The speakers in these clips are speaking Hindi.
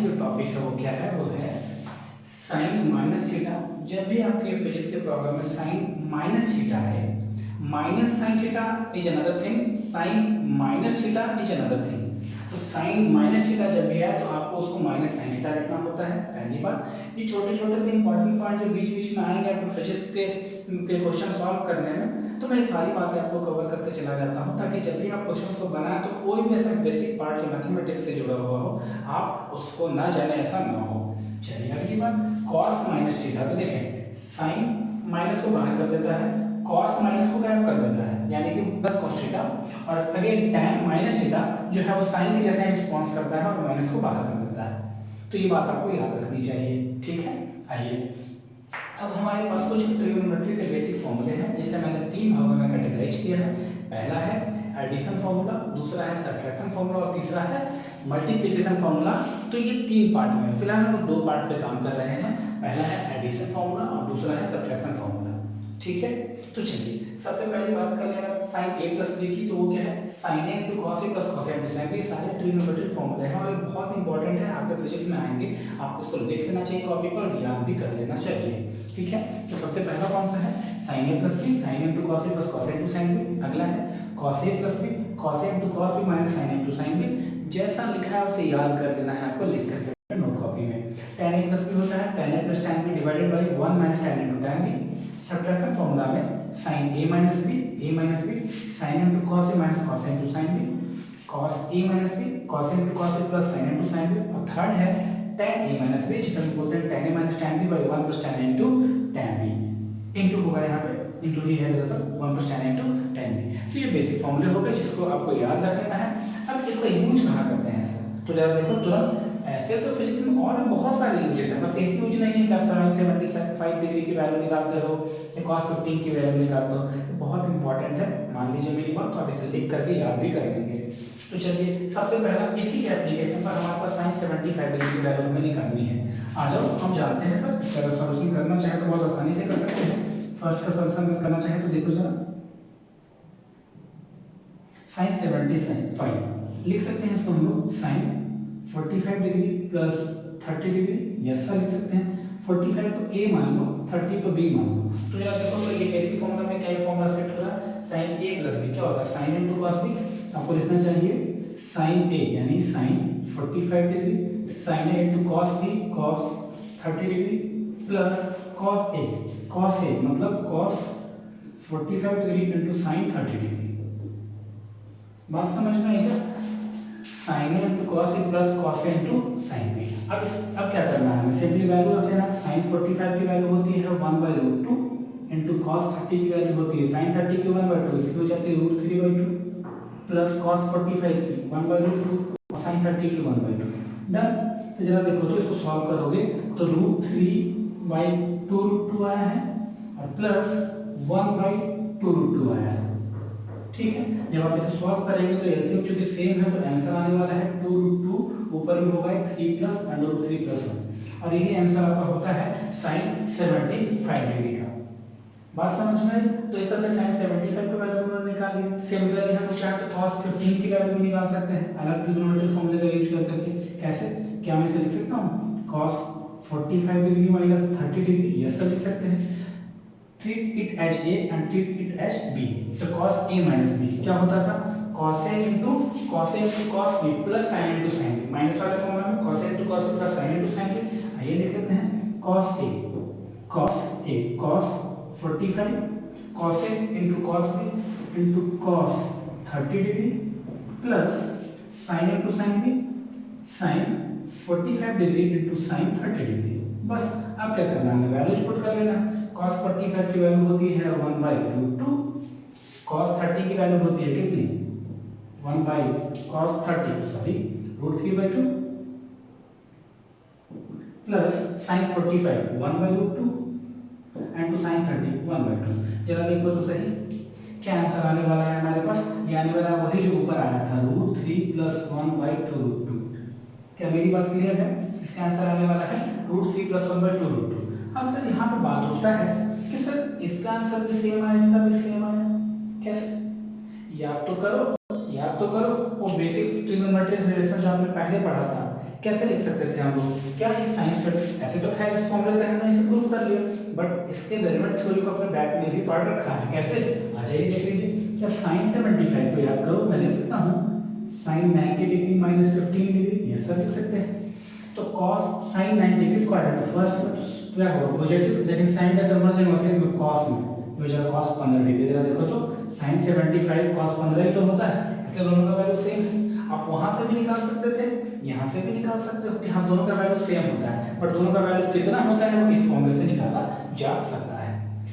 जो टॉपिक है वो क्या है, वो है साइन माइनस थीटा। जब भी आपके फिजिक्स के प्रॉब्लम में साइन माइनस थीटा है, minus sine theta is another thing, sine minus theta is another thing. तो साइन माइनस थीटा जब भी है तो आपको उसको माइनस साइन थीटा लिखना होता है, पहली बात। ये छोटे छोटे से इंपॉर्टेंट पॉइंट जो बीच बीच में आएंगे आपको फिजिक्स के क्वेश्चन सॉल्व करने में, तो मैं सारी बातें आपको कवर करते चला जाता हूँ, ताकि जब भी आप क्वेश्चन को बनाएं तो कोई भी ऐसा बेसिक पार्ट जो मैथमेटिक्स से जुड़ा हुआ हो आप उसको ना जाने, ऐसा ना हो। चलिए अगली बात, कॉस माइनस थीटा। तो देखें साइन माइनस को बाहर कर देता है, कॉस माइनस को गायब कर देता है, यानी कि प्लस कॉस थीटा। और अगेन tan माइनस थीटा जो है वो साइन के जैसा रिस्पॉन्स करता है और माइनस को बाहर कर देता है। तो ये बात आपको याद रखनी चाहिए, ठीक है। आइए अब हमारे पास कुछ ट्रिग्नोमेट्री के बेसिक फॉर्मूले हैं, जिसे मैंने तीन भागों में कैटेगराइज किया है। पहला है एडिशन फॉर्मूला, दूसरा है सब्ट्रैक्शन फॉर्मूला और तीसरा है मल्टीप्लिकेशन फॉर्मूला। तो ये तीन पार्ट में, फिलहाल हम दो पार्ट पे काम कर रहे हैं। पहला है एडिशन फॉर्मूला और दूसरा है सब्ट्रैक्शन फॉर्मूला, ठीक है। तो चलिए सबसे पहले बात कर लेना साइन a प्लस b की। तो वो क्या है, sine a into cos a plus cos a into sine b। ये सारे ट्रिग्नोमेट्री फॉर्मूले हैं और ये बहुत इंपॉर्टेंट है, आपके फिजिक्स में आएंगे, आपको इसको लिख लेना चाहिए कॉपी पर, याद भी कर लेना चाहिए, ठीक है। तो सबसे पहला कौन सा है, sine a plus b, sine into cos a plus cos a into sine b। अगला है cos a plus b, cos a into cos b minus sine into sine b। जैसा लिखा है उसे याद कर लेना है आपको, लिख करके नोट कॉपी में। tan a प्लस b होता है tan a plus tan b divided by 1 minus tan into tan b। Subtraction formula में sin a minus b sin into cos a minus cos a into sin b, cos a minus b cos a into cos a plus sin into sin b। और थर्ड है tan a माइनस b, जिसे हम बोलते हैं tan a minus tan b by 1 plus tan a into tan b। Into होगा यहाँ पे, इंटू ही है दरअसल 1 plus tan a into tan b। तो ये बेसिक फॉर्मूले हो गए जिसको आपको याद रख लेना है। अब इसका यूज कहाँ करते हैं सर, तो जरा देखो तुरंत। ऐसे तो फिजिक्स में और भी बहुत सारे यूजेस हैं, बस एक यूज नहीं है कि आप साइन 75 डिग्री की वैल्यू निकालते हो या cos 15 की वैल्यू निकालते हो। ये बहुत इंपॉर्टेंट है, मान लीजिए मेरी बात, तो आप इसे लिख करके याद भी कर लेंगे। तो चलिए सबसे पहला इसी के एप्लीकेशन पर हमारे पास साइन 75 डिग्री की वैल्यू हमें निकालनी है। आ जाओ हम जानते हैं सर, अगर सॉल्यूशन करना चाहे तो बहुत आसानी से कर सकते हैं। फर्स्ट का सॉल्यूशन करना चाहे तो देखो जरा, साइन 75 लिख सकते हैं इसको हम लोग साइन 45 डिग्री प्लस 30 डिग्री, ऐसा लिख सकते हैं। 45 को a मान लो, 30 को b मान लो। तो जरा देखो तो ये बेसिक फॉर्मूला में क्या फॉर्मूला सेट हो रहा है, साइन a प्लस b क्या होगा, साइन इनटू cos b। आपको लिखना चाहिए साइन a यानी sine 45 degree, sine a into cos b cos 30 degree plus cos a मतलब cos 45 degree into sine 30 degree. बात समझ में आई क्या, sine a into cos a plus cos a into sine b. अब क्या करना है हमें, सिंपली वैल्यू रख लेना। साइन 45 की वैल्यू होती है 1/√2 इंटू कॉस 30 की वैल्यू होती है साइन 30 की 1/2, इसकी हो जाती है √3/2 प्लस कॉस 45 की 1/√2 और साइन 30 की 1/2। डन। तो जरा देखो तो इसको सॉल्व करोगे तो √3/2√2 आया है और प्लस 1/2√2 आया है, ठीक है। जब आप इसे सॉल्व करेंगे तो एलसीएम चूंकि सेम है तो आंसर आने वाला है 2√2, ऊपर में होगा 3 प्लस √3 प्लस 1, और यही आंसर आपका होता है साइन 75 डिग्री का। बात समझ में आई। तो इस तरह से साइन 75 की वैल्यू हमने निकाली। सिमिलरली हम चाहे तो cos 15 की वैल्यू भी निकाल सकते हैं अलग ट्रिग्नोमेट्री फॉर्मूले का यूज करके। कैसे, क्या मैं इसे लिख सकता हूं, cos 45 डिग्री माइनस 30 डिग्री, ये सब लिख सकते हैं। treat it as a and treat it as b। तो cos a minus b क्या होता था, cos a into cos b plus sin into sin b। Minus वाले फॉर्मूला में cos a into cos b plus sin into sin b। आइए लिख लेते हैं cos a cos 45 cos a into cos b into cos 30 degree plus sin into sin b sin 45 degree into sin 30 degree. बस अब क्या करना है, वैल्यूज पुट कर लेना। cos 45 की वैल्यू होती है 1/√2, cos 30 की वैल्यू होती है कितनी, 1/cos 30 sorry √3/2 plus sin 45 1/√2 and to sin 30 1/2। जरा देखो तो सही क्या आंसर आने वाला है हमारे पास, ये आने वाला है वही जो ऊपर आया था √3 प्लस 1/2√2। क्या मेरी बात क्लियर है, इसका आंसर आने वाला है √3 प्लस 1/2√2। अब सर यहाँ पे बात होता है कि सर इसका आंसर भी सेम आया, इसका भी सेम आया, कैसे, याद तो करो वो बेसिक ट्रिग्नोमेट्री रिलेशन जो आपने पहले पढ़ा था कैसे लिख सकते थे हम लोग? क्या इस साइंस पर ऐसे तो खैर इस फॉर्मूले से हमने इसे प्रूव कर लिया, बट इसके डेरिवेटिव थ्योरी को अपने बैक में भी पढ़ रखा है। कैसे? आ जाइए देख लीजिए। क्या साइन 75 को याद करो, मैं लिख सकता हूँ साइन 90 डिग्री माइनस 15 डिग्री, ये सब लिख सकते हैं। तो cos sine 90 degree square first क्या होगा? पॉजिटिव, लेकिन साइन का कन्वर्जन होगा इसमें कॉस में, तो जरा कॉस 15 डिग्री जरा देखो तो साइन 75 कॉस 15 ही तो होता है, इसलिए दोनों का वैल्यू सेम है। आप वहां से भी निकाल सकते थे, यहाँ से भी निकाल सकते हो कि हाँ दोनों का वैल्यू सेम होता है, बट दोनों का वैल्यू कितना होता है वो इस फॉर्मूले से निकाला जा सकता है।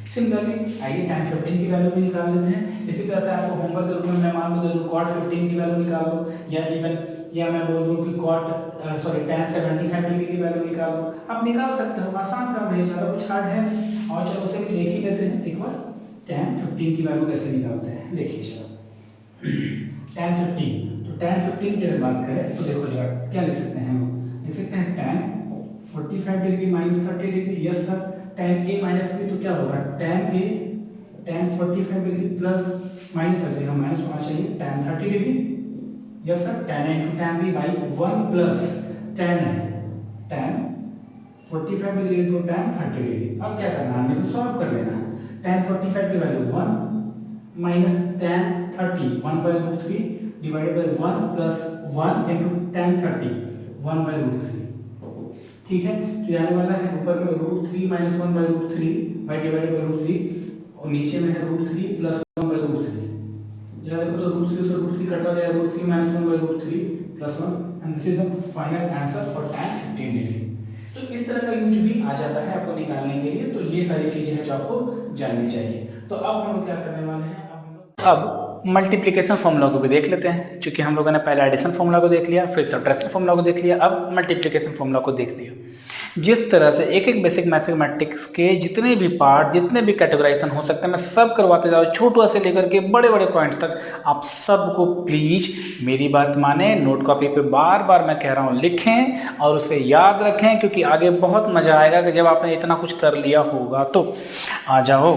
सिमिलरली आइए tan 15 की वैल्यू भी निकाल लेते हैं। इसी तरह से आपको होमवर्क के रूप में मैं मान लो cot 15 की वैल्यू निकालो, या इवन या मैं बोल दूं कि cot tan 75 डिग्री की वैल्यू निकालो, आप निकाल सकते हो, आसान काम है, ज्यादा कुछ हार्ड है नहीं। और चलो उसे भी देख ही लेते हैं एक बार, tan 15 की वैल्यू कैसे निकालते हैं देखिए चलो। tan 15, तो tan 15 की बात करें तो देखो जरा क्या लिख सकते हैं हम लोग, लिख सकते हैं tan 45 degree minus 30 degree, yes sir. tan a minus b तो क्या होगा? tan a tan 45 degree plus minus अगर हम माइनस होना चाहिए tan 30 degree, yes sir. tan a into tan b by 1 plus tan tan 45 degree into tan 30 degree. अब क्या करना है, हमें इसे सॉल्व कर लेना है। tan 45 की value 1 minus tan 30 1 by root 3 divided by 1 plus 1 into tan 30 1 by root 3, ठीक है। तो आने वाला है ऊपर में root 3 minus 1 by root 3 by divided by root 3, और नीचे में है रूट 3 प्लस 1 बाई रूट 3। जरा देखो तो रूट 3 से रूट 3 कटा जाएगा, root 3 minus 1 by root 3 plus 1, and this is the final answer for tan 15 degree. तो इस तरह का यूज भी आ जाता है आपको निकालने के लिए। तो ये सारी चीजें हैं जो आपको जाननी चाहिए। तो अब हम लोग क्या करने वाले हैं, अब मल्टीप्लिकेशन फॉर्मूला को भी देख लेते हैं। क्योंकि हम लोगों ने पहले एडिशन फॉर्मूला को देख लिया, फिर सब्ट्रैक्शन फॉर्मूला को देख लिया, अब मल्टीप्लिकेशन फॉर्मूला को देख लिया। जिस तरह से एक एक बेसिक मैथमेटिक्स के जितने भी पार्ट, जितने भी कैटेगराइजेशन हो सकते हैं, मैं सब करवाते जा रहा हूँ, छोटू से लेकर के बड़े बड़े पॉइंट्स तक। आप सबको प्लीज मेरी बात माने, नोट कॉपी पे बार बार मैं कह रहा हूँ लिखें और उसे याद रखें, क्योंकि आगे बहुत मजा आएगा कि जब आपने इतना कुछ कर लिया होगा। तो आ जाओ,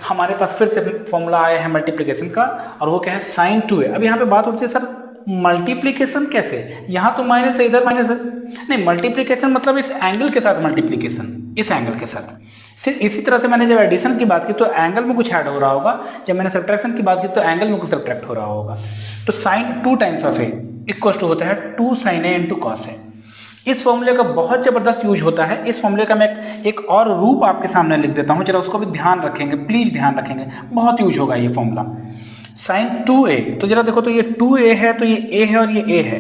हमारे पास फिर से फॉर्मूला आया है मल्टीप्लिकेशन का, और वो क्या है साइन 2a। अब यहाँ पे बात होती है सर मल्टीप्लिकेशन कैसे, यहाँ तो माइनस है इधर माइनस है, नहीं मल्टीप्लिकेशन मतलब इस एंगल के साथ मल्टीप्लिकेशन, इस एंगल के साथ। सिर्फ इसी तरह से मैंने जब एडिशन की बात की तो एंगल में कुछ ऐड हो रहा होगा, जब मैंने सब्ट्रैक्शन की बात की तो एंगल में कुछ सब्ट्रैक्ट हो रहा होगा। तो sine 2 times of a equal to होता है 2 sin a into cos a. इस फॉर्मूले का बहुत जबरदस्त यूज होता है। इस फॉर्मूले का मैं एक और रूप आपके सामने लिख देता हूं, जरा उसको भी ध्यान रखेंगे, प्लीज ध्यान रखेंगे, बहुत यूज होगा ये फॉर्मूला। साइन 2a, तो जरा देखो तो ये 2a है, तो ये a है और ये a है,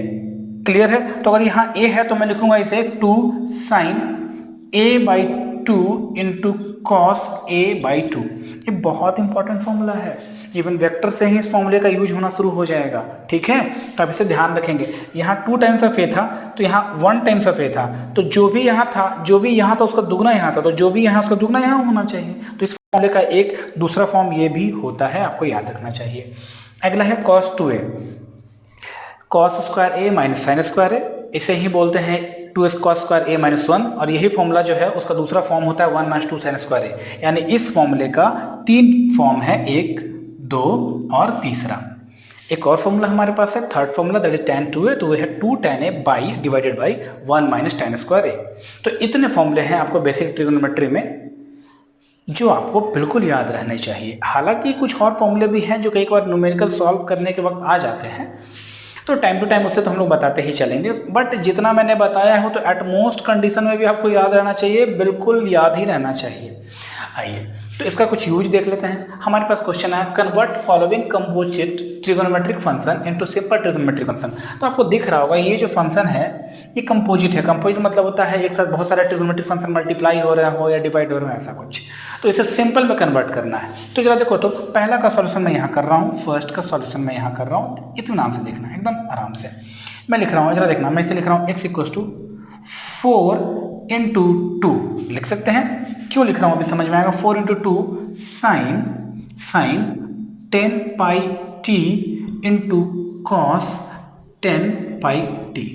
क्लियर है। तो अगर यहाँ a है तो मैं लिखूंगा इसे 2 sin a by 2 into cos a by 2। ये बहुत इंपॉर्टेंट फॉर्मूला है, इवन वेक्टर से ही इस फॉर्मूले का यूज होना शुरू हो जाएगा, ठीक है। तो आप इसे ध्यान रखेंगे। यहाँ 2 टाइम्स ऑफ a था तो यहाँ 1 टाइम्स ऑफ a था, तो जो भी यहाँ था, जो भी यहाँ था उसका दुगना यहाँ था, तो जो भी यहाँ उसका दुगना यहाँ होना चाहिए। तो इस फॉर्मूले का एक दूसरा फॉर्म ये भी होता है, आपको याद रखना चाहिए। अगला है cos 2a, cos square a minus sine square a, इसे ही बोलते हैं 2s cos square a minus 1, और यही फॉर्मूला जो है उसका दूसरा फॉर्म होता है 1 माइनस 2 sin स्क्वायर a। यानी इस फॉर्मूले का 3 फॉर्म है, 1, 2 और तीसरा। एक और फॉर्मूला हमारे पास है, third formula, that is tan 2a, तो वो है 2 tan a by divided by 1 minus tan square a। तो इतने फॉर्मूले हैं आपको बेसिक ट्रिग्नोमेट्री में जो आपको बिल्कुल याद रहने चाहिए। हालांकि कुछ और फॉर्मूले भी हैं जो कई बार न्यूमेरिकल सॉल्व करने के वक्त आ जाते हैं, तो टाइम टू टाइम उससे तो हम लोग बताते ही चलेंगे, बट जितना मैंने बताया हो तो एटमोस्ट कंडीशन में भी आपको याद रहना चाहिए, बिल्कुल याद ही रहना चाहिए। आइए तो इसका कुछ यूज देख लेते हैं। हमारे पास क्वेश्चन है convert following composite trigonometric function into simple trigonometric function. तो आपको दिख रहा होगा ये जो फंक्शन है ये कंपोजिट है। कंपोजिट मतलब होता है एक साथ बहुत सारे ट्रिगोनोमेट्रिक फंक्शन मल्टीप्लाई हो रहा हो या डिवाइड हो रहा है, ऐसा कुछ। तो इसे सिंपल में कन्वर्ट करना है। तो जरा देखो, तो पहला का सॉल्यूशन मैं यहाँ कर रहा हूँ, फर्स्ट का सॉल्यूशन मैं यहाँ कर रहा हूँ, इत्मीनान से देखना है, एकदम आराम से मैं लिख रहा हूँ। जरा देखना, मैं इसे लिख रहा हूँ x इक्वल टू 4 इंटू 2 लिख सकते हैं। क्यों लिख रहा हूँ अभी समझ में आएगा। 4 into 2 sign 10 pi T into cos 10 pi T.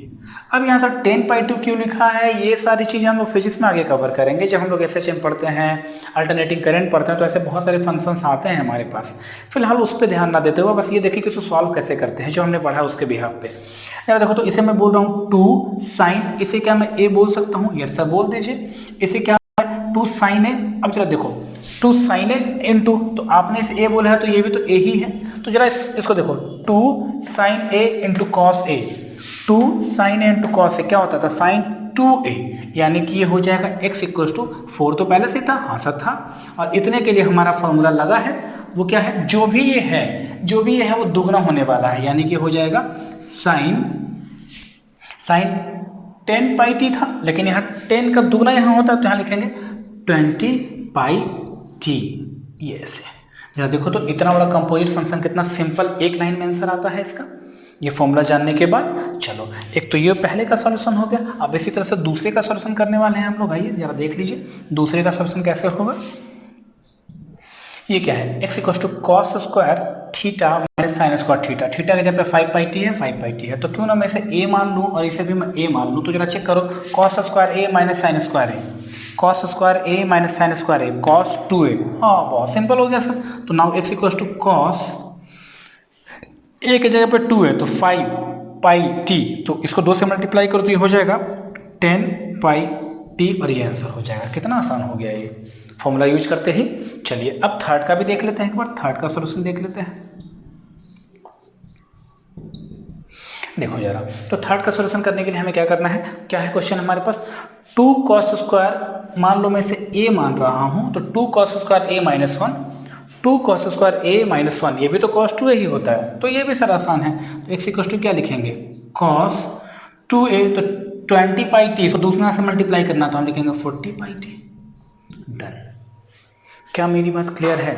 अब यहाँ से 10 पाई 2 क्यों लिखा है, ये सारी चीजें हम लोग फिजिक्स में आगे कवर करेंगे। जब हम लोग एसएचएम पढ़ते हैं, अल्टरनेटिंग करंट पढ़ते हैं, तो ऐसे बहुत सारे फंक्शंस आते हैं हमारे पास। फिलहाल उस पर ध्यान ना देते हुए बस ये देखिए कि उसको सॉल्व कैसे करते हैं, जो हमने पढ़ा उसके बिहाफ पे। यार देखो तो इसे मैं बोल रहा हूँ 2 साइन, इसे क्या मैं ए बोल सकता हूँ? यस सर बोल दीजिए। इसे क्या है? 2 साइन ए। अब जरा देखो 2 साइन ए इंटू, तो आपने इसे ए बोला है तो ये भी तो ए ही है, तो जरा इसको देखो 2 sign a into cos A. 2 sign a into cos ए क्या होता था? साइन 2a, यानी कि ये हो जाएगा x इक्वल टू 4, तो पहले से था, हाँ सर था। और इतने के लिए हमारा फॉर्मूला लगा है, वो क्या है? जो भी ये है वो दुगना होने वाला है, यानी कि हो जाएगा साइन 10 पाई टी था, लेकिन यहाँ 10 का दुगना यहाँ होता है तो यहाँ लिखेंगे 20 पाई टी। ये ऐसे जरा देखो तो इतना बड़ा कंपोजिट फंक्शन कितना सिंपल एक लाइन में आंसर आता है इसका, ये फॉर्मूला जानने के बाद। चलो एक तो ये पहले का सॉल्यूशन हो गया, अब इसी तरह से दूसरे का सॉल्यूशन करने वाले हैं हम लोग। आइए जरा देख लीजिए दूसरे का सॉल्यूशन कैसे होगा। ये क्या है? x equal to cos square theta minus sine square theta. Theta की जगह पे 5 पाई टी है, 5 पाई टी है, तो क्यों ना मैं इसे a मान लूं और इसे भी मैं a मान लूं। तो जरा चेक करो, cos square a minus sine square a, cos square a minus sine square a, cos 2a। हाँ बहुत सिंपल हो गया सर। तो now x equal to cos a की जगह पे 2 है तो 5 पाई टी, तो इसको 2 से मल्टीप्लाई करो तो ये हो जाएगा 10 पाई टी, और ये आंसर हो जाएगा। कितना आसान हो गया ये फॉर्मूला यूज करते ही। चलिए अब थर्ड का भी देख लेते हैं, एक बार थर्ड का सॉल्यूशन देख लेते हैं। देखो जरा, तो थर्ड का सॉल्यूशन करने के लिए हमें क्या करना है? क्या है क्वेश्चन हमारे पास? 2 कॉस स्क्वायर, मान लो मैं इसे a मान रहा हूं, तो 2 cos square a minus 1, 2 cos square a minus 1, ये भी तो कॉस 2a ही होता है, तो ये भी सर आसान है। तो x इक्वल टू क्या लिखेंगे? कॉस 2a, तो 20 पाई टी, तो दूसरा से मल्टीप्लाई करना, तो हम लिखेंगे 40 पाई टी। डन। क्या मेरी बात क्लियर है?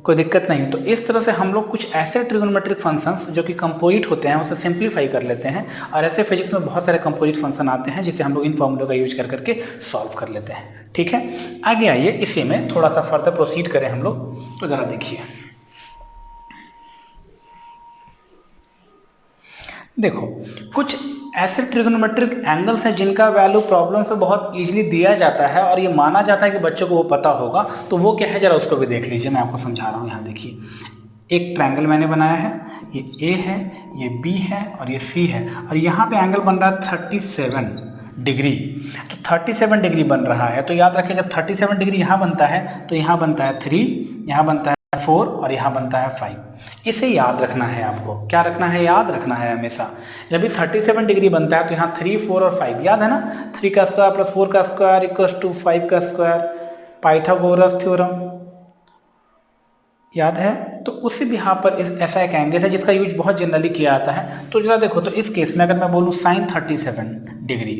कोई दिक्कत नहीं। तो इस तरह से हम लोग कुछ ऐसे ट्रिगोनोमेट्रिक फंक्शंस जो कि कंपोजिट होते हैं उसे सिंप्लीफाई कर लेते हैं, और ऐसे फिजिक्स में बहुत सारे कंपोजिट फंक्शन आते हैं जिसे हम लोग इन फॉर्मूलों का यूज कर करके सॉल्व कर लेते हैं। ठीक है, आगे आइए इसी में थोड़ा सा फर्दर प्रोसीड करें हम लोग। तो जरा देखिए, देखो कुछ ऐसे ट्रिगोनोमेट्रिक एंगल्स हैं जिनका वैल्यू प्रॉब्लम से बहुत इजीली दिया जाता है और ये माना जाता है कि बच्चों को वो पता होगा। तो वो क्या है जरा उसको भी देख लीजिए, मैं आपको समझा रहा हूँ। यहाँ देखिए, एक ट्रायंगल मैंने बनाया है, ये A है, ये B है और ये C है, और यहाँ पे एंगल बन रहा है 37 डिग्री। तो 37 डिग्री बन रहा है, तो याद रखिए जब 37 डिग्री यहाँ बनता है तो यहाँ बनता है 3, यहाँ बनता है 4 और यहाँ बनता है 5। इसे याद रखना है आपको। क्या रखना है? याद रखना है हमेशा। जब भी 37 डिग्री बनता है तो यहाँ 3, 4 और 5 याद है ना। 3 का स्क्वायर प्लस 4 का स्क्वायर इक्वल्स टू 5 का स्क्वायर, पाइथागोरस थ्योरम याद है। तो उसी भी यहाँ पर ऐसा एक एंगल है जिसका यूज बहुत जनरली किया जाता है। तो जरा देखो, तो इस केस में अगर मैं बोलूँ साइन 37 डिग्री,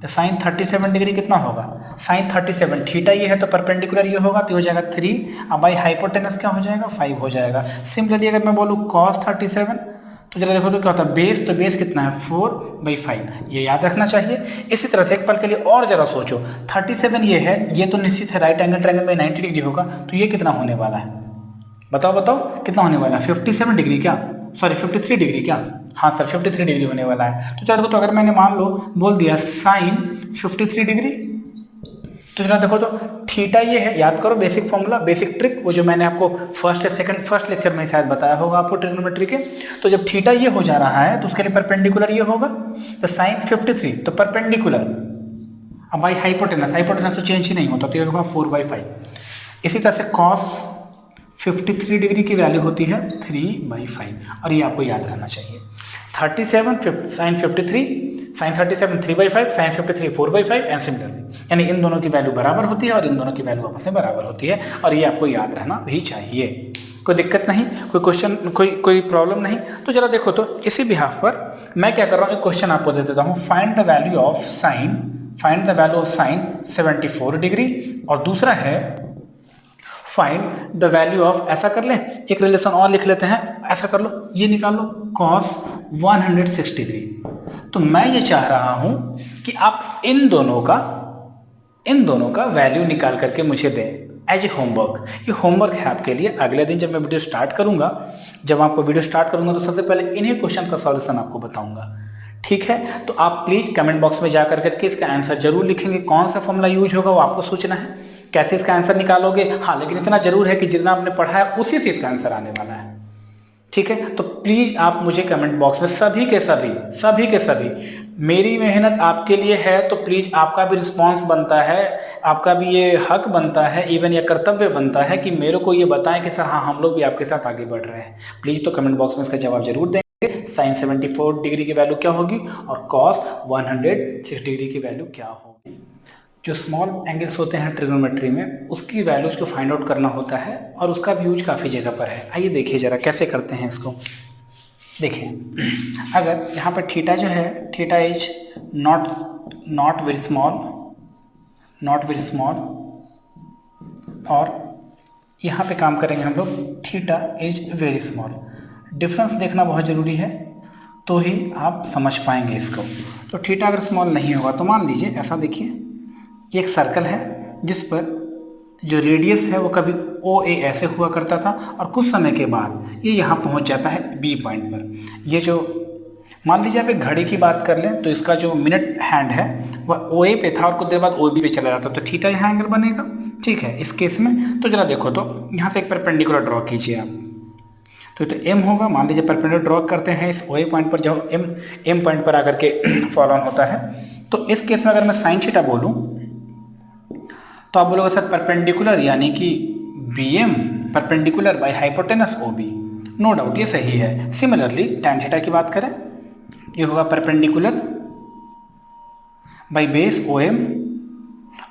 तो साइन 37 डिग्री कितना होगा? साइन 37 थीटा ये है तो परपेंडिकुलर ये होगा, तो हो जाएगा 3, अब बाई हाइपोटेनस क्या हो जाएगा? 5 हो जाएगा। सिमिलरली अगर मैं बोलूँ कॉस 37, तो जरा देखो तो क्या होता है? बेस, तो बेस कितना है? 4/5, ये याद रखना चाहिए। इसी तरह से एक पल के लिए और जरा सोचो, 37 ये है, ये तो निश्चित है राइट एंगल ट्रायंगल में 90 डिग्री होगा, तो ये कितना होने वाला है? बताओ कितना होने वाला है? 57 डिग्री क्या? सॉरी 53 डिग्री क्या? हाँ सर 53 डिग्री होने वाला है। तो चलो, तो अगर मैंने मान लो बोल दिया साइन 53 डिग्री, तो जरा देखो तो थीटा ये है, याद करो बेसिक फॉर्मूला, बेसिक ट्रिक, वो जो मैंने आपको फर्स्ट लेक्चर में शायद बताया होगा आपको ट्रिग्नोमेट्री के। तो जब थीटा ये हो जा रहा है तो उसके लिए परपेंडिकुलर ये होगा, तो साइन 53 तो परपेंडिकुलर, अब भाई हाइपोटेनस तो चेंज ही नहीं होता, तो ये होगा 4/5। इसी तरह से कॉस 53 डिग्री की वैल्यू होती है 3/5, और ये आपको याद करना चाहिए। 37 sine 53, sine 37 3/5, sine 53 4/5 and similarly, यानी इन दोनों की वैल्यू बराबर होती है और इन दोनों की वैल्यू आपस में बराबर होती है, और ये आपको याद रहना भी चाहिए। कोई दिक्कत नहीं, कोई क्वेश्चन, कोई प्रॉब्लम नहीं। तो जरा देखो, तो इसी बिहाफ पर मैं क्या कर रहा हूँ, एक क्वेश्चन आपको दे देता हूँ, find the value of sine 74 degree, और दूसरा है फाइंड द वैल्यू ऑफ, ऐसा कर ले, एक रिलेशन और लिख लेते हैं, ऐसा कर लो, ये निकाल लो, कॉस 106 डिग्री। तो मैं ये चाह रहा हूं कि आप इन दोनों का वैल्यू निकाल करके मुझे दें एज ए होमवर्क। ये होमवर्क है आपके लिए। अगले दिन जब मैं वीडियो स्टार्ट करूंगा, तो सबसे पहले इन्हीं क्वेश्चन का सॉल्यूशन आपको बताऊंगा। ठीक है, तो आप प्लीज कमेंट बॉक्स में जाकर करके इसका आंसर जरूर लिखेंगे। कौन सा फॉर्मूला यूज होगा वो आपको सोचना है, कैसे इसका आंसर निकालोगे। हाँ, लेकिन इतना जरूर है कि जितना आपने पढ़ा है उसी से इसका आंसर आने वाला है। ठीक है, तो प्लीज आप मुझे कमेंट बॉक्स में सभी के सभी मेरी मेहनत आपके लिए है, तो प्लीज आपका भी रिस्पांस बनता है, आपका भी ये हक बनता है, इवन ये कर्तव्य बनता है कि मेरे को ये बताएं कि सर हाँ हम लोग भी आपके साथ आगे बढ़ रहे हैं। प्लीज तो कमेंट बॉक्स में इसका जवाब जरूर देंगे। साइन 74 डिग्री की वैल्यू क्या होगी और कॉस 106 डिग्री की वैल्यू क्या होगी। जो स्मॉल एंगल्स होते हैं ट्रिग्नोमेट्री में, उसकी वैल्यूज को फाइंड आउट करना होता है और उसका भी यूज काफ़ी जगह पर है। आइए देखिए जरा कैसे करते हैं इसको। देखिए अगर यहाँ पर थीटा जो है, theta is not very small, और यहाँ पे काम करेंगे हम लोग theta is very small. Difference देखना बहुत ज़रूरी है, तो ही आप समझ पाएंगे इसको। तो थीटा अगर स्मॉल नहीं होगा तो मान लीजिए ऐसा, देखिए एक सर्कल है जिस पर जो रेडियस है वो कभी OA ऐसे हुआ करता था और कुछ समय के बाद ये यहाँ पहुँच जाता है B पॉइंट पर। ये जो मान लीजिए आप एक घड़ी की बात कर लें तो इसका जो मिनट हैंड है वह OA पे था और कुछ देर बाद OB पे चला जाता, तो थीटा यहाँ एंगल बनेगा। ठीक है, इस केस में तो जरा देखो, तो यहाँ से एक परपेंडिकुलर ड्रॉ कीजिए आप, तो M होगा। मान लीजिए परपेंडिकुलर ड्रॉ करते हैं इस OA पॉइंट पर, जब M पॉइंट पर आकर के फॉल ऑन होता है, तो इस केस में अगर मैं साइन थीटा बोलूँ तो आप बोलोगे सर परपेंडिकुलर यानी कि BM perpendicular by hypotenuse OB। No doubt ये सही है। सिमिलरली टैन थीटा की बात करें, ये होगा परपेंडिकुलर बाय बेस OM,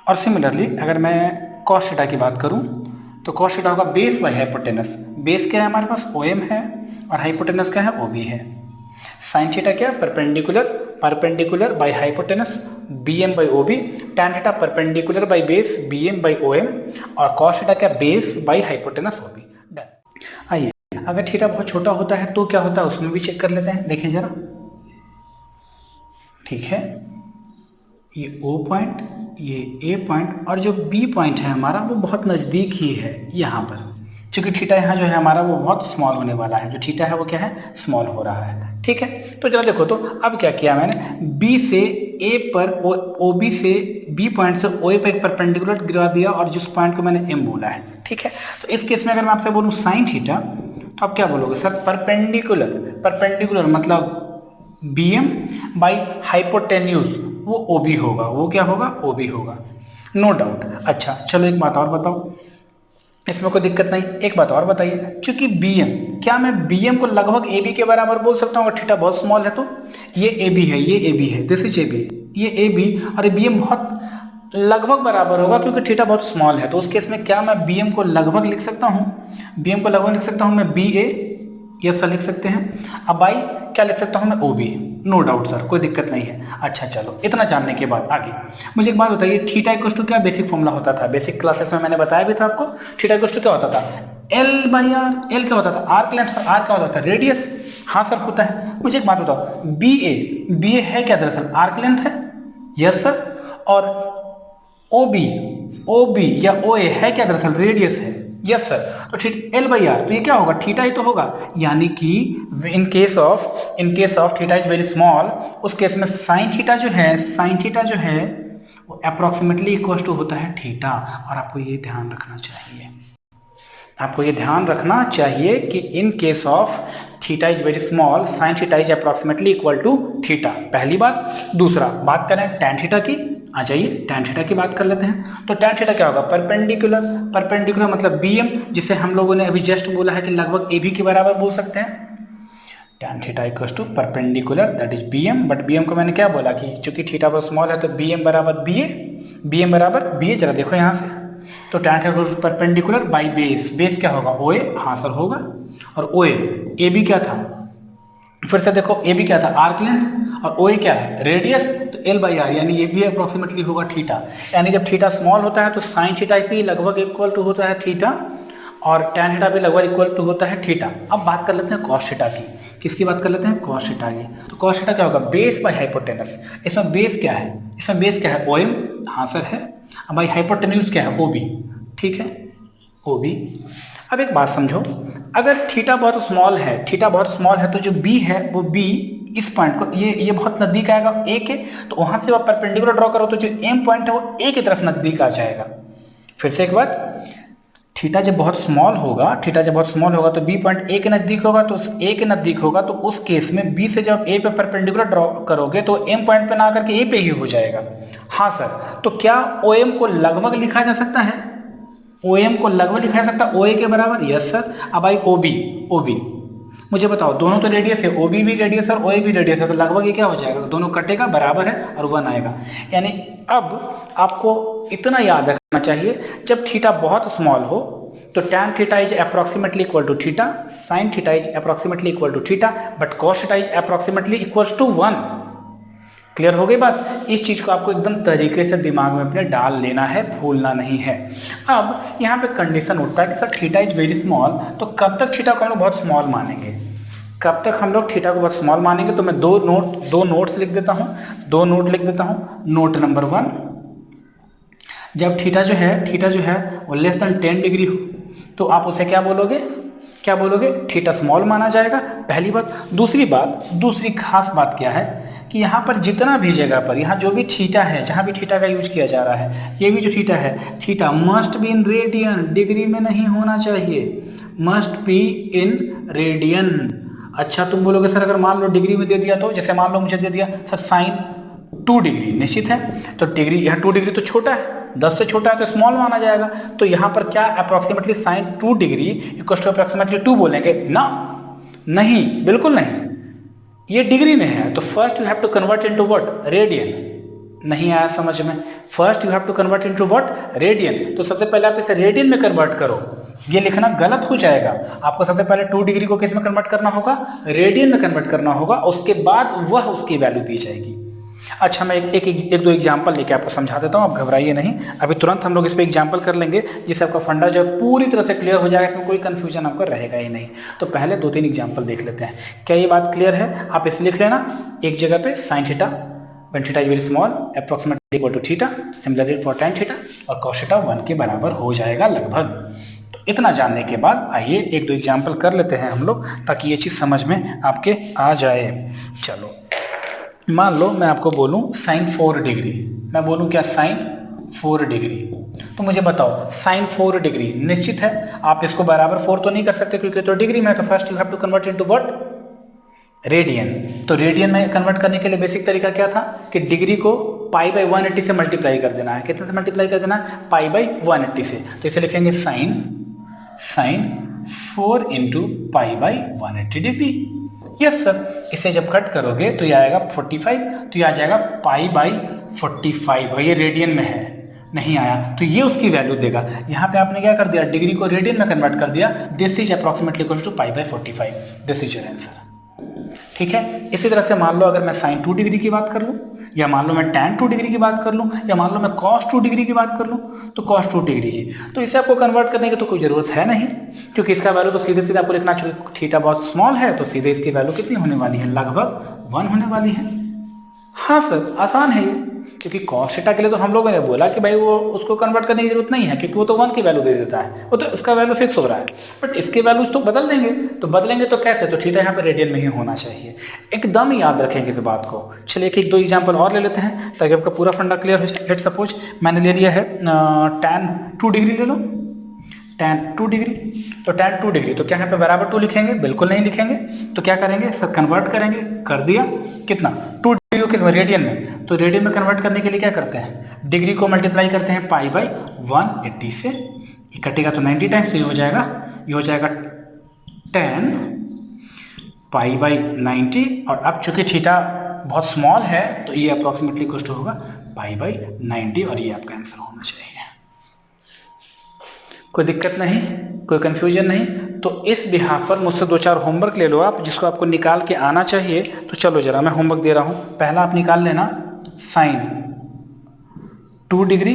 और सिमिलरली अगर मैं कॉस थीटा की बात करूं तो कॉस थीटा होगा बेस बाय हाइपोटेनस। बेस क्या है हमारे पास, OM है, और हाइपोटेनस क्या है, OB है। साइन थीटा क्या, perpendicular by hypotenuse BM by OB। Tan theta perpendicular by base BM by OM, और कॉस थीटा क्या, base by hypotenuse OB। Done. आइए अगर थीटा बहुत छोटा होता है तो क्या होता है उसमें भी चेक कर लेते हैं, देखिए जरा। ठीक है, ये O पॉइंट, ये A पॉइंट, और जो B पॉइंट है हमारा वो बहुत नज़दीक ही है यहाँ पर, क्योंकि थीटा यहाँ जो है हमारा वो बहुत स्मॉल होने वाला है। जो थीटा है वो क्या है, स्मॉल हो रहा है। ठीक है, तो जरा देखो, तो अब क्या किया मैंने, B से A पर OB से B पॉइंट से OA पर एक परपेंडिकुलर गिरा दिया, और जिस पॉइंट को मैंने M बोला है। ठीक है, तो इस केस में अगर मैं आपसे बोलूँ साइन थीटा, तो आप क्या बोलोगे सर, परपेंडिकुलर मतलब BM बाई हाइपोटेन्यूज वो OB होगा। वो क्या होगा, OB होगा, नो डाउट। अच्छा चलो एक बात और बताओ, इसमें कोई दिक्कत नहीं। एक बात और बताइए, क्योंकि BM, क्या मैं BM को लगभग AB के बराबर बोल सकता हूँ अगर थीटा बहुत स्मॉल है तो? ये AB है, ये AB है, दिस इज AB, ये AB, और BM बहुत लगभग बराबर होगा क्योंकि थीटा बहुत स्मॉल है। तो उस केस में क्या मैं BM को लगभग लिख सकता हूँ, BM को लगभग लिख सकता हूँ मैं BA, यस सर लिख सकते हैं। अब बाई क्या लिख सकता हूँ मैं, OB। नो डाउट सर, कोई दिक्कत नहीं है। अच्छा चलो, इतना जानने के बाद आगे मुझे एक बात बताइए, थीटा इक्वल्स टू क्या बेसिक फॉर्मूला होता था, बेसिक क्लासेस में मैंने बताया भी था आपको। थीटा इक्वल्स टू क्या होता था, L बाई आर। L क्या होता था, आर्क लेंथ, और आर क्या होता था, रेडियस। हाँ सर होता है। मुझे एक बात बताओ, BA है क्या दरअसल, आर्क लेंथ है, यस सर, और OB या OA है क्या दरअसल, रेडियस है, यस सर। तो ठीक L बाई आर, तो ये क्या होगा, थीटा ही तो होगा। यानी कि in case of theta is very small, उस केस में साइन थीटा जो है वो अप्रोक्सीमेटली इक्वल टू होता है थीटा। और आपको ये ध्यान रखना चाहिए कि in case of theta is very small, sine theta is approximately equal to theta. पहली बात। दूसरा, बात करें टैन थीटा की, आ जाइए टैन थीटा की बात कर लेते हैं। तो टैन थीटा क्या होगा, परपेंडिकुलर मतलब BM, जिसे हम लोगों ने अभी जस्ट बोला है कि लगभग AB के बराबर बोल सकते हैं। Tan theta equals to perpendicular that is BM, but BM को मैंने क्या बोला कि चूंकि थीटा बहुत स्मॉल है तो BM बराबर BA। जरा देखो यहाँ से, तो tan theta perpendicular by base क्या होगा, OA। हाँ सर होगा, और OA AB क्या था, फिर से देखो AB क्या था, आर्क लेंथ, और OA क्या है, रेडियस। तो L बाई आर, यानी ये भी अप्रोक्सीमेटली होगा थीटा। यानी जब थीटा स्मॉल होता है तो साइन थीटा भी लगभग इक्वल टू होता है थीटा, और टैन थीटा भी लगभग इक्वल टू होता है थीटा। अब बात कर लेते हैं कॉस थीटा की। किसकी बात कर लेते हैं, कॉस थीटा की। तो कॉस थीटा क्या होगा, बेस बाई हाइपोटेनस। इसमें बेस क्या है, OM। हाँ सर है। अब बाई हाइपोटेन्यूज क्या है, OB। ठीक है, OB। अब एक बात समझो, अगर थीटा बहुत स्मॉल है तो जो B है वो B इस पॉइंट को, ये बहुत नजदीक आएगा A के, तो वहां से आप परपेंडिकुलर ड्रॉ करो तो जो M पॉइंट है वो A की तरफ नजदीक आ जाएगा। फिर से एक बार, थीटा जब बहुत स्मॉल होगा तो बी पॉइंट ए के नजदीक होगा, तो ए के नजदीक होगा तो उस केस में बी से जब ए पे परपेंडिकुलर ड्रॉ करोगे तो एम पॉइंट पे ना करके ए पे ही हो जाएगा। हाँ सर, तो क्या ओ एम को लगभग लिखा जा सकता है? ओ एम को लगभग लिखा जा सकता है ओ ए के बराबर? Yes sir. अब आई ओ बी, मुझे बताओ, दोनों तो रेडियस है, ओ बी भी रेडियस है और ओ ए भी रेडियस है, तो लगभग ये क्या हो जाएगा? दोनों कटेगा, बराबर है और 1 आएगा। यानी अब आपको इतना याद रखना चाहिए, जब थीटा बहुत स्मॉल हो तो tan theta is approximately equal to theta, sin theta is approximately equal to theta, but cos theta is approximately equal to 1। Clear हो गई बात? इस चीज को आपको एकदम तरीके से दिमाग में अपने डाल लेना है, भूलना नहीं है। अब यहाँ पे कंडीशन उठता है कि sir theta is very small, तो कब तक थीटा को हम लोग बहुत स्मॉल मानेंगे? कब तक हम लोग थीटा को बहुत स्मॉल मानेंगे? तो मैं दो नोट्स लिख देता हूँ, दो नोट लिख देता हूँ। नोट नंबर 1, जब थीटा जो है वो लेस देन 10 डिग्री हो तो आप उसे क्या बोलोगे? थीटा स्मॉल माना जाएगा, पहली बात। दूसरी खास बात क्या है कि यहाँ पर जितना भी जगह पर यहाँ जो भी थीटा है, जहाँ भी थीटा का यूज किया जा रहा है, ये भी जो थीटा है, theta must be in radian, degree में नहीं होना चाहिए, मस्ट बी इन रेडियन। अच्छा, तुम बोलोगे सर अगर मान लो डिग्री में दे दिया तो, जैसे मान लो मुझे दे दिया सर साइन 2 डिग्री, निश्चित है तो डिग्री, यहाँ 2 डिग्री तो छोटा है, 10 से छोटा है तो स्मॉल माना जाएगा। तो यहाँ पर क्या approximately sine 2 degree equal to approximately 2 बोलेंगे ना? नहीं, बिल्कुल नहीं, ये डिग्री में है तो first you have to convert into what? Radian. नहीं आया समझ में? First you have to convert into what? Radian. तो सबसे पहले आप इसे रेडियन में कन्वर्ट करो, ये लिखना गलत हो जाएगा। आपको सबसे पहले 2 डिग्री को किस में कन्वर्ट करना होगा? रेडियन में कन्वर्ट करना होगा, उसके बाद वह उसकी वैल्यू दी जाएगी। अच्छा, मैं एक दो एग्जाम्पल लेके आपको समझा देता हूँ, आप घबराइए नहीं, अभी तुरंत हम लोग इस पे एग्जाम्पल कर लेंगे जिससे आपका फंडा जो है पूरी तरह से क्लियर हो जाएगा, इसमें कोई कंफ्यूजन आपका रहेगा ही नहीं। तो पहले 2-3 एग्जाम्पल देख लेते हैं। क्या ये बात क्लियर है? आप इसे लिख लेना एक जगह पे, sine theta when theta is very small approximately equal to theta, similarly for tan theta, और cos थीटा 1 के बराबर हो जाएगा लगभग। तो इतना जानने के बाद आइए एक दो एग्जाम्पल कर लेते हैं हम लोग, ताकि ये चीज समझ में आपके आ जाए। चलो, मान लो मैं आपको बोलूं साइन 4 डिग्री, मैं बोलूं क्या? Sine 4 degree. तो मुझे बताओ साइन 4 डिग्री, निश्चित है आप इसको बराबर 4 तो नहीं कर सकते क्योंकि तो डिग्री में है, तो first you have to convert into what? Radian. तो रेडियन में कन्वर्ट करने के लिए बेसिक तरीका क्या था कि डिग्री को पाई बाई 180 से मल्टीप्लाई कर देना है। कितने से मल्टीप्लाई कर देना है? पाई बाई 180 से। तो इसे लिखेंगे sine 4 into pi by 180 degree. Yes sir, इसे जब कट करोगे तो ये आएगा 45, तो ये आ जाएगा पाई बाई 45, और ये रेडियन में है, नहीं आया तो ये उसकी वैल्यू देगा। यहाँ पे आपने क्या कर दिया? डिग्री को रेडियन में कन्वर्ट कर दिया। This is approximately equal to pi by 45, this is your answer. ठीक है, इसी तरह से मान लो अगर मैं साइन 2 डिग्री की बात कर लूँ, या मान लो मैं tan 2 डिग्री की बात कर लूँ, या मान लो मैं cos 2 डिग्री की बात कर लूँ, तो cos 2 डिग्री की, तो इसे आपको कन्वर्ट करने की तो कोई जरूरत है नहीं, क्योंकि इसका वैल्यू तो सीधे सीधे आपको लिखना चाहिए। थीटा बहुत स्मॉल है तो सीधे इसकी वैल्यू कितनी होने वाली है? लगभग 1 होने वाली है। हाँ सर, आसान है ये, क्योंकि cos थीटा के लिए तो हम लोगों ने बोला कि भाई वो उसको कन्वर्ट करने की जरूरत नहीं है, क्योंकि वो तो 1 की वैल्यू दे देता है, वो तो उसका वैल्यू फिक्स हो रहा है। बट इसके वैल्यूज तो बदल देंगे, तो बदलेंगे तो कैसे? तो थीटा यहाँ पे रेडियन में ही होना चाहिए, एकदम याद रखेंगे इस बात को। चलिए एक दो एग्जाम्पल और ले लेते हैं ताकि आपका पूरा फंडा क्लियर हो जाए। लेट सपोज मैंने ले लिया है tan 2 डिग्री, ले लो tan 2 डिग्री। तो tan 2 डिग्री, तो क्या यहाँ पे बराबर 2 लिखेंगे? बिल्कुल नहीं लिखेंगे। तो क्या करेंगे सर? कन्वर्ट करेंगे। कर दिया, कितना? 2 डिग्री को किसमें? रेडियन में। तो रेडियन में कन्वर्ट करने के लिए क्या करते हैं? डिग्री को मल्टीप्लाई करते हैं पाई बाई 180 से, ये कटेगा तो 90 टाइम्स, तो ये हो जाएगा tan पाई बाई 90, और अब चूंकि थीटा बहुत स्मॉल है तो ये अप्रोक्सीमेटली कुछ होगा पाई बाई 90, और ये आपका आंसर होना चाहिए। कोई दिक्कत नहीं, कोई कंफ्यूजन नहीं। तो इस बिहाफ पर मुझसे 2-4 होमवर्क ले लो आप, जिसको आपको निकाल के आना चाहिए। तो चलो जरा मैं होमवर्क दे रहा हूं। पहला आप निकाल लेना साइन 2 डिग्री,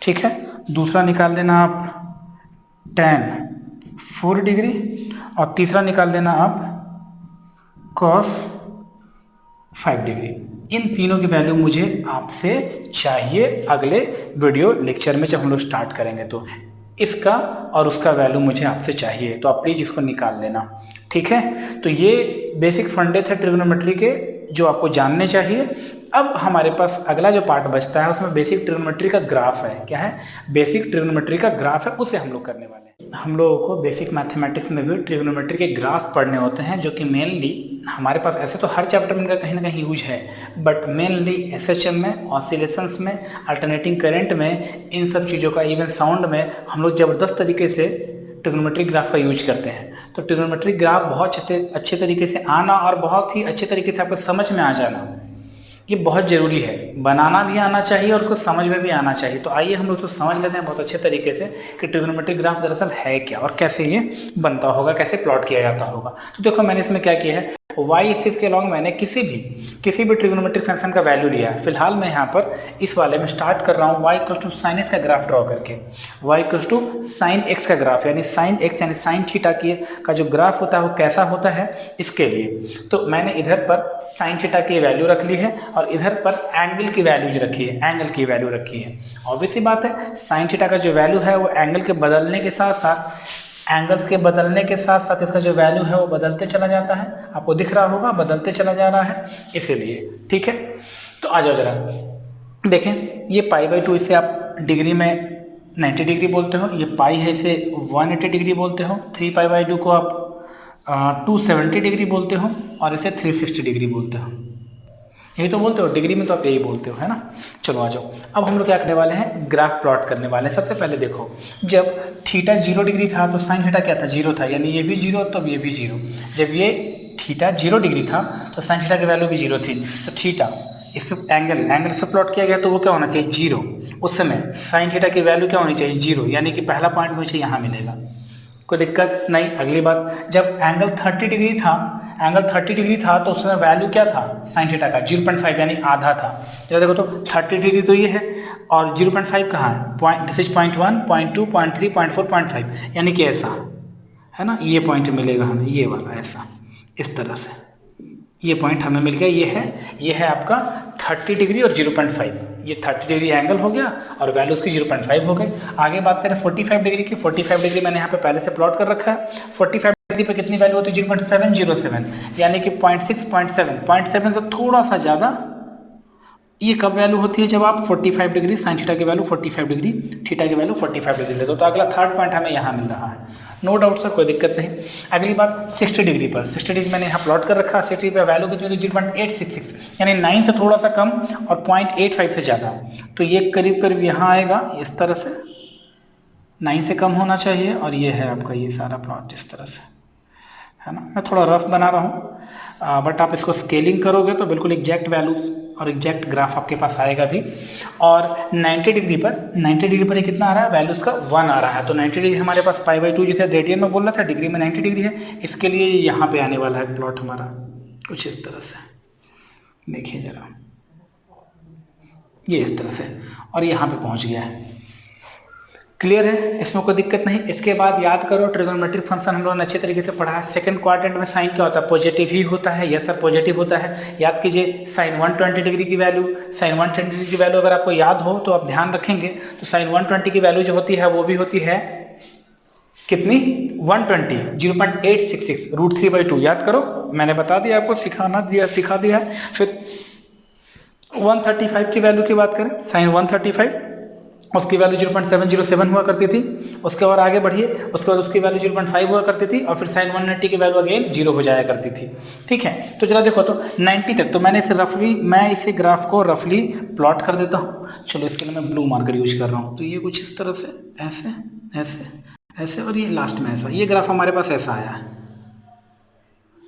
ठीक है। दूसरा निकाल लेना आप tan 4 डिग्री, और तीसरा निकाल लेना आप cos 5 डिग्री। इन तीनों की वैल्यू मुझे आपसे चाहिए अगले वीडियो लेक्चर में, जब हम लोग स्टार्ट करेंगे तो इसका और उसका वैल्यू मुझे आपसे चाहिए, तो आप प्लीज इसको निकाल लेना, ठीक है। तो ये बेसिक फंडे थे ट्रिग्नोमेट्री के, जो आपको जानने चाहिए। अब हमारे पास अगला जो पार्ट बचता है उसमें बेसिक ट्रिग्नोमेट्री का ग्राफ है। क्या है? बेसिक ट्रिग्नोमेट्री का ग्राफ है, उसे हम लोग करने वाले हैं। हम लोगों को बेसिक मैथमेटिक्स में भी ट्रिग्नोमेट्री के ग्राफ पढ़ने होते हैं, जो कि मेनली हमारे पास, ऐसे तो हर चैप्टर में इनका कहीं ना कहीं यूज है, बट मेनली एसएचएम में, ऑसिलेशंस में, अल्टरनेटिंग करंट में, इन सब चीज़ों का, इवन साउंड में हम लोग ज़बरदस्त तरीके से ट्रिग्नोमेट्रिक ग्राफ का यूज करते हैं। तो ट्रिग्नोमेट्रिक ग्राफ बहुत अच्छे तरीके से आना और बहुत ही अच्छे तरीके से आपको समझ में आ जाना, ये बहुत ज़रूरी है। बनाना भी आना चाहिए और उसको समझ में भी आना चाहिए। तो आइए हम लोग तो समझ लेते हैं बहुत अच्छे तरीके से कि ट्रिग्नोमेट्रिक ग्राफ दरअसल है क्या और कैसे ये बनता होगा, कैसे प्लॉट किया जाता होगा। तो देखो मैंने इसमें क्या किया है, y एक्सिस के अलॉन्ग मैंने किसी भी ट्रिग्नोमेट्रिक फंक्शन का वैल्यू लिया है। फिलहाल मैं यहाँ पर इस वाले में स्टार्ट कर रहा हूँ y equals to sine x का ग्राफ ड्रॉ करके, y equals to sine x का ग्राफ, यानी साइन एक्स यानी साइन थीटा का जो ग्राफ होता है वो कैसा होता है इसके लिए। तो मैंने इधर पर साइन थीटा की वैल्यू रख ली है और इधर पर एंगल की वैल्यूज रखी है, एंगल की वैल्यू रखी है। ऑब्वियस सी बात है, साइन थीटा का जो वैल्यू है वो एंगल के बदलने के साथ साथ, एंगल्स के बदलने के साथ साथ इसका जो वैल्यू है वो बदलते चला जाता है। आपको दिख रहा होगा बदलते चला जा रहा है, इसीलिए। ठीक है, तो आ जाओ जरा देखें, ये π/2 इसे आप डिग्री में 90 डिग्री बोलते हो, ये पाई है इसे 180 डिग्री बोलते हो, 3π/2 को आप 270 डिग्री बोलते हो और इसे 360 डिग्री बोलते हो। यही तो बोलते हो, डिग्री में तो आप यही बोलते हो, है ना। चलो आ जाओ, अब हम लोग क्या करने वाले हैं, ग्राफ प्लॉट करने वाले हैं। सबसे पहले देखो, जब थीटा 0 डिग्री था तो साइन थीटा क्या था, 0 था, यानी ये भी 0 तो ये भी 0। जब ये थीटा 0 डिग्री था तो साइन थीटा की वैल्यू भी 0 थी। तो थीटा इस पर एंगल इस पर प्लॉट किया गया तो वो क्या होना चाहिए, 0। उस समय साइन थीटा की वैल्यू क्या होनी चाहिए, 0, यानी कि पहला पॉइंट मुझे यहाँ मिलेगा, कोई दिक्कत नहीं। अगली बात, जब एंगल 30 डिग्री था तो उसमें वैल्यू क्या था साइन थीटा का, 0.5 यानी आधा था। चलो देखो, तो 30 डिग्री तो ये है और 0.5 कहाँ है, दिस इज 0.1, 0.2, 0.3, 0.4, 0.5, यानी कि ऐसा है ना, ये पॉइंट मिलेगा हमें, ये वाला ऐसा, इस तरह से ये पॉइंट हमें मिल गया। ये है आपका 30 डिग्री और 0.5, ये 30 डिग्री एंगल हो गया और वैल्यू उसकी 0.5 हो गई। आगे बात करें 45 डिग्री की, 45 डिग्री मैंने यहाँ पे पहले से प्लॉट कर रखा है। 45 डिग्री पे कितनी वैल्यू होती है, 0.707, यानी कि 0.7 से थोड़ा सा ज़्यादा। ये कब वैल्यू होती है, जब आप 45 डिग्री साइन थीटा की वैल्यू 45 डिग्री, थीटा की वैल्यू 45 डिग्री ले दो। तो अगला थर्ड पॉइंट हमें यहाँ मिल रहा है, नो डाउट सर, कोई दिक्कत नहीं। अगली बात 60 डिग्री पर, 60 डिग्री मैंने यहाँ प्लॉट कर रखा है। 60 डिग्री पर वैल्यू कितनी होती है, 0.866, यानी 9 से थोड़ा सा कम और 0.85 से ज़्यादा। तो ये करीब करीब यहाँ आएगा इस तरह से, 9 से कम होना चाहिए। और ये है आपका ये सारा प्लॉट इस तरह से, है ना। मैं थोड़ा रफ बना रहा हूँ, बट आप इसको स्केलिंग करोगे तो बिल्कुल एग्जैक्ट वैल्यूज और एग्जैक्ट ग्राफ आपके पास आएगा भी। और 90 डिग्री पर ये कितना आ रहा है, वैल्यूज का 1 आ रहा है। तो 90 डिग्री हमारे पास π/2, जिसे रेडियन में बोल रहा था, डिग्री में 90 डिग्री है। इसके लिए यहाँ पे आने वाला है प्लॉट हमारा कुछ इस तरह से, देखिए जरा, ये इस तरह से, और यहाँ पे पहुँच गया है। क्लियर है, इसमें कोई दिक्कत नहीं। इसके बाद याद करो, ट्रिग्नोमेट्रिक फंक्शन हम लोगों ने अच्छे तरीके से पढ़ा है। सेकंड क्वाड्रेंट में साइन क्या होता है, पॉजिटिव ही होता है। यस सर, पॉजिटिव होता है। याद कीजिए, साइन 120 डिग्री की वैल्यू, साइन 120 डिग्री की वैल्यू अगर आपको याद हो तो आप ध्यान रखेंगे, तो साइन 120 की वैल्यू जो होती है वो भी होती है कितनी, 120, 0.866 √3/2। याद करो, मैंने बता दिया आपको, सिखा दिया है। फिर 135 की वैल्यू की बात करें, साइन 135, उसकी वैल्यू 0.707 हुआ करती थी। उसके और आगे बढ़िए, उसके बाद उसकी वैल्यू 0.5 हुआ करती थी और फिर साइन 180 की वैल्यू अगेन 0 हो जाया करती थी। ठीक है, तो जरा देखो, तो 90 तक तो मैं इसे ग्राफ को रफली प्लॉट कर देता हूँ। चलो, इसके लिए मैं ब्लू मार्कर यूज कर रहा हूँ। तो ये कुछ इस तरह से, ऐसे ऐसे ऐसे, और ये लास्ट में ऐसा, ये ग्राफ हमारे पास ऐसा आया है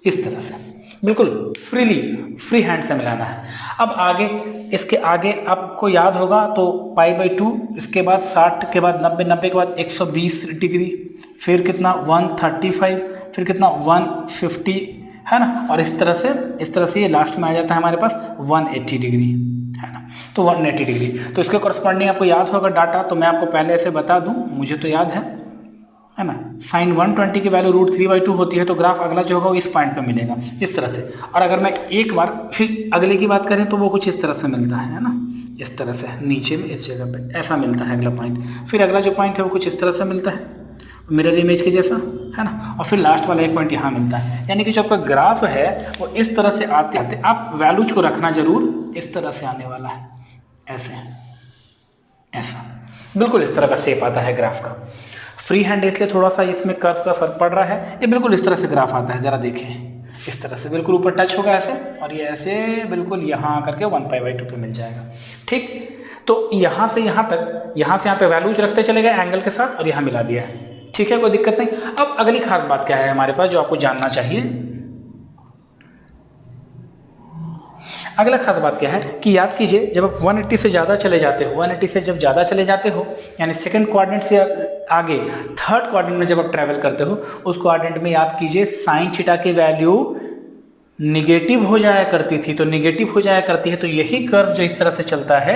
इस तरह से, बिल्कुल फ्री हैंड से मिलाना है। अब आगे, इसके आगे आपको याद होगा तो π/2, इसके बाद 60 के बाद 90, 90 के बाद 120 डिग्री, फिर कितना 135, फिर कितना 150, है ना। और इस तरह से ये लास्ट में आ जाता है हमारे पास 180 डिग्री, है ना। तो 180 डिग्री, तो इसके कॉरस्पॉन्डिंग आपको याद होगा डाटा, तो मैं आपको पहले ऐसे बता दूं, मुझे तो याद है ना। साइन 120 की वैल्यू √3/2 होती है, तो ग्राफ अगला जो होगा वो इस पॉइंट पे मिलेगा, इस तरह से। और अगर मैं एक बार फिर अगले की बात करें तो वो कुछ इस तरह से मिलता है ना, इस तरह से नीचे में इस जगह पे ऐसा मिलता है अगला पॉइंट। फिर अगला जो पॉइंट है वो कुछ इस तरह से मिलता है, मिरर इमेज के जैसा, है ना, और फिर लास्ट वाला एक पॉइंट यहाँ मिलता है। यानी कि जो आपका ग्राफ है वो इस तरह से आते आते, आप वैल्यूज को रखना जरूर, इस तरह से आने वाला है, ऐसे, ऐसा बिल्कुल इस तरह का शेप आता है ग्राफ का। फ्री हैंड इसलिए थोड़ा सा इसमें कर्व का फर्क पड़ रहा है, ये बिल्कुल इस तरह से ग्राफ आता है, जरा देखें, इस तरह से बिल्कुल ऊपर टच होगा ऐसे, और ये ऐसे बिल्कुल यहाँ आकर के 1π/2 पे मिल जाएगा। ठीक, तो यहाँ से यहाँ तक, यहाँ से यहाँ पे वैल्यूज रखते चले गए एंगल के साथ और यहाँ मिला दिया है। ठीक है, कोई दिक्कत नहीं। अब अगली खास बात क्या है हमारे पास जो आपको जानना चाहिए, अगला खास बात क्या है कि याद कीजिए जब आप 180 से ज्यादा चले जाते हो, 180 से जब ज्यादा चले जाते हो, यानी सेकंड क्वाड्रेंट से आगे थर्ड क्वाड्रेंट में जब आप ट्रेवल करते हो, उस क्वाड्रेंट में याद कीजिए साइन थीटा की वैल्यू निगेटिव हो जाया करती थी। तो निगेटिव हो जाया करती है, तो यही कर्व जो इस तरह से चलता है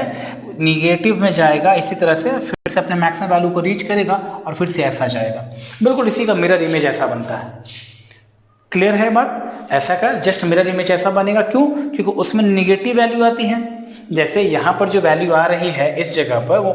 निगेटिव में जाएगा, इसी तरह से फिर से अपने मैक्सिमम वैल्यू को रीच करेगा और फिर से ऐसा जाएगा। बिल्कुल इसी का मिरर इमेज ऐसा बनता है। क्लियर है बात? ऐसा का जस्ट मिरर इमेज ऐसा बनेगा। क्यों? क्योंकि उसमें निगेटिव वैल्यू आती है। जैसे यहाँ पर जो वैल्यू आ रही है इस जगह पर वो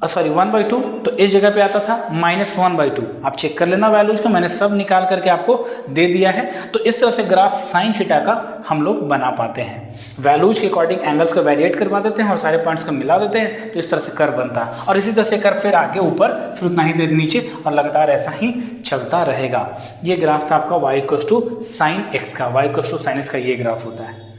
1/2, तो इस जगह पे आता था -1/2। आप चेक कर लेना वैल्यूज को, मैंने सब निकाल करके आपको दे दिया है। तो इस तरह से ग्राफ साइन थीटा का हम लोग बना पाते हैं, वैल्यूज के अकॉर्डिंग एंगल्स को वेरिएट करवा देते हैं और सारे पॉइंट्स को मिला देते हैं, तो इस तरह से कर्व बनता है। और इसी तरह से कर्व फिर आगे ऊपर, फिर उतना ही देर नीचे, और लगातार ऐसा ही चलता रहेगा। ये ग्राफ था आपका y = sin x का, y = sin x का ये ग्राफ होता है।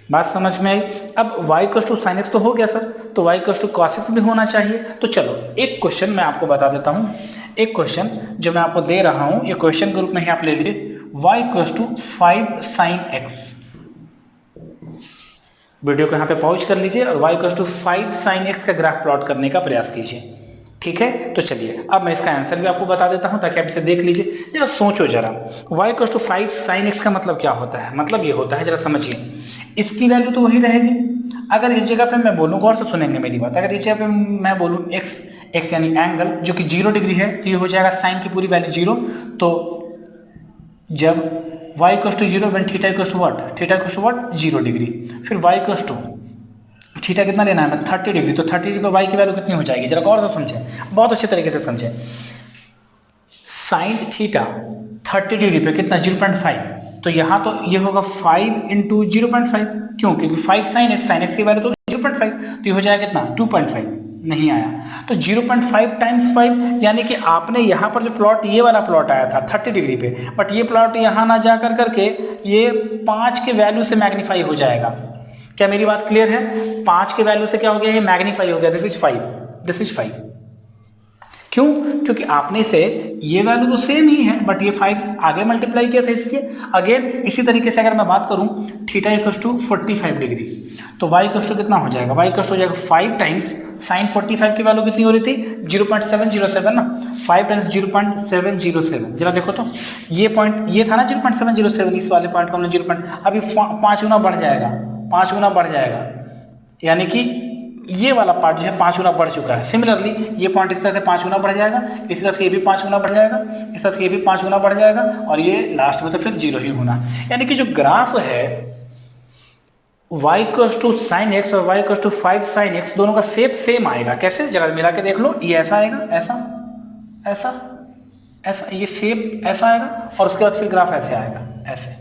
बात समझ में आई? अब y = sin x तो हो गया सर, तो y = cos x भी होना चाहिए। तो चलो एक क्वेश्चन मैं आपको बता देता हूं, एक क्वेश्चन जो मैं आपको दे रहा हूं, ये क्वेश्चन के रूप में ही आप ले लीजिए। y = 5 sin x, वीडियो को यहाँ पे पॉज कर लीजिए और y = 5 sin x का ग्राफ प्लॉट करने का प्रयास कीजिए। ठीक है, तो चलिए अब मैं इसका आंसर भी आपको बता देता हूं ताकि आप इसे देख लीजिए। जरा सोचो जरा, y = 5 sin x का मतलब क्या होता है? मतलब ये होता है, जरा समझिए, इसकी वैल्यू तो वही रहेगी। अगर इस जगह पे मैं बोलूँ, गौर से सुनेंगे मेरी बात, अगर इस जगह पे मैं बोलूँ x यानी एंगल जो कि 0 डिग्री है, तो ये हो जाएगा साइन की पूरी वैल्यू 0। तो जब y = 0 when theta = what? Theta = what? 0 degree. फिर y = थीटा कितना लेना है? 30 डिग्री। तो 30 डिग्री पर y की वैल्यू कितनी हो जाएगी? जरा गौर से समझें, बहुत अच्छे तरीके से समझें। साइन थीटा 30 डिग्री पे कितना? 0.5। तो यहाँ तो ये होगा 5 × 0.5। क्यों? क्योंकि 5 sin x की वैल्यू तो 0.5, तो ये हो जाएगा कितना? 2.5। नहीं आया, तो 0.5 × 5, यानी कि आपने यहाँ पर जो प्लॉट, ये वाला प्लॉट आया था 30 डिग्री पे, बट ये प्लॉट यहाँ ना जा कर करके ये 5 के वैल्यू से मैग्नीफाई हो जाएगा। क्या मेरी बात क्लियर है? 5 के वैल्यू से क्या हो गया? ये मैग्नीफाई हो गया। This is 5। क्यों? क्योंकि आपने से ये वैल्यू तो सेम ही है, बट ये 5 आगे मल्टीप्लाई किया था इसलिए। अगेन इसी तरीके से अगर मैं बात करूं, थीटा = 45 डिग्री, तो y = कितना हो जाएगा? y = हो जाएगा 5 टाइम्स साइन 45 की वैल्यू कितनी हो रही थी? 0.707 ना, 5 टाइम्स 0.707। जरा देखो तो, ये पॉइंट ये था ना 0.707, इस वाले पॉइंट को हमने 0. अभी 5 गुना बढ़ जाएगा, 5 गुना बढ़ जाएगा, यानी कि ये वाला पार्ट जो है 5 गुना बढ़ चुका है। सिमिलरली ये पॉइंट इस तरह से 5 गुना बढ़ जाएगा, इस तरह से ये भी 5 गुना बढ़ जाएगा, इस तरह से ये भी 5 गुना बढ़ जाएगा, और ये लास्ट में तो फिर 0 ही होना। यानी कि जो ग्राफ है y = sin x और y = 5 sin x, दोनों का शेप सेम आएगा। कैसे? जरा मिला के देख लो, ये ऐसा आएगा, ऐसा, ये शेप ऐसा आएगा, और उसके बाद फिर ग्राफ ऐसे आएगा, ऐसे,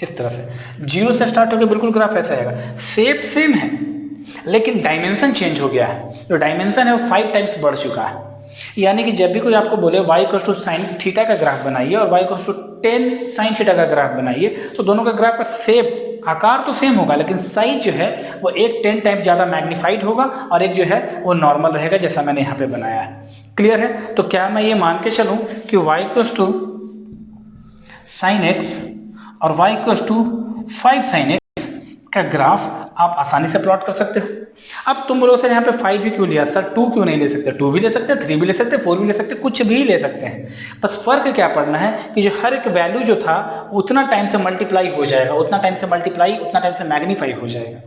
इस तरह से 0 से स्टार्ट होकर बिल्कुल ग्राफ ऐसे आएगा। शेप सेम है, लेकिन डायमेंशन चेंज हो गया है। जो डायमेंशन है वो 5 टाइम्स बढ़ चुका है। यानी कि जब भी कोई आपको बोले y = sin थीटा का ग्राफ बनाइए और y = 10 sin थीटा का ग्राफ बनाइए, तो दोनों का ग्राफ का शेप, आकार तो सेम होगा, लेकिन साइज जो है वो एक 10 टाइम्स ज्यादा मैग्नीफाइड होगा और एक जो है वो नॉर्मल रहेगा, जैसा मैंने यहाँ पे बनाया है। क्लियर है? तो क्या मैं ये मान के चलूं कि y = sin x और y = 5 sin x का ग्राफ आप आसानी से प्लॉट कर सकते हो। अब तुम बोलो सर यहाँ पे 5 ही क्यों लिया सर, 2 क्यों नहीं ले सकते? 2 भी ले सकते हैं, 3 भी ले सकते हैं, 4 भी ले सकते हैं, कुछ भी ले सकते हैं। बस फर्क क्या पड़ना है कि जो हर एक वैल्यू जो था उतना टाइम से मल्टीप्लाई हो जाएगा, उतना टाइम से मैग्नीफाई हो जाएगा।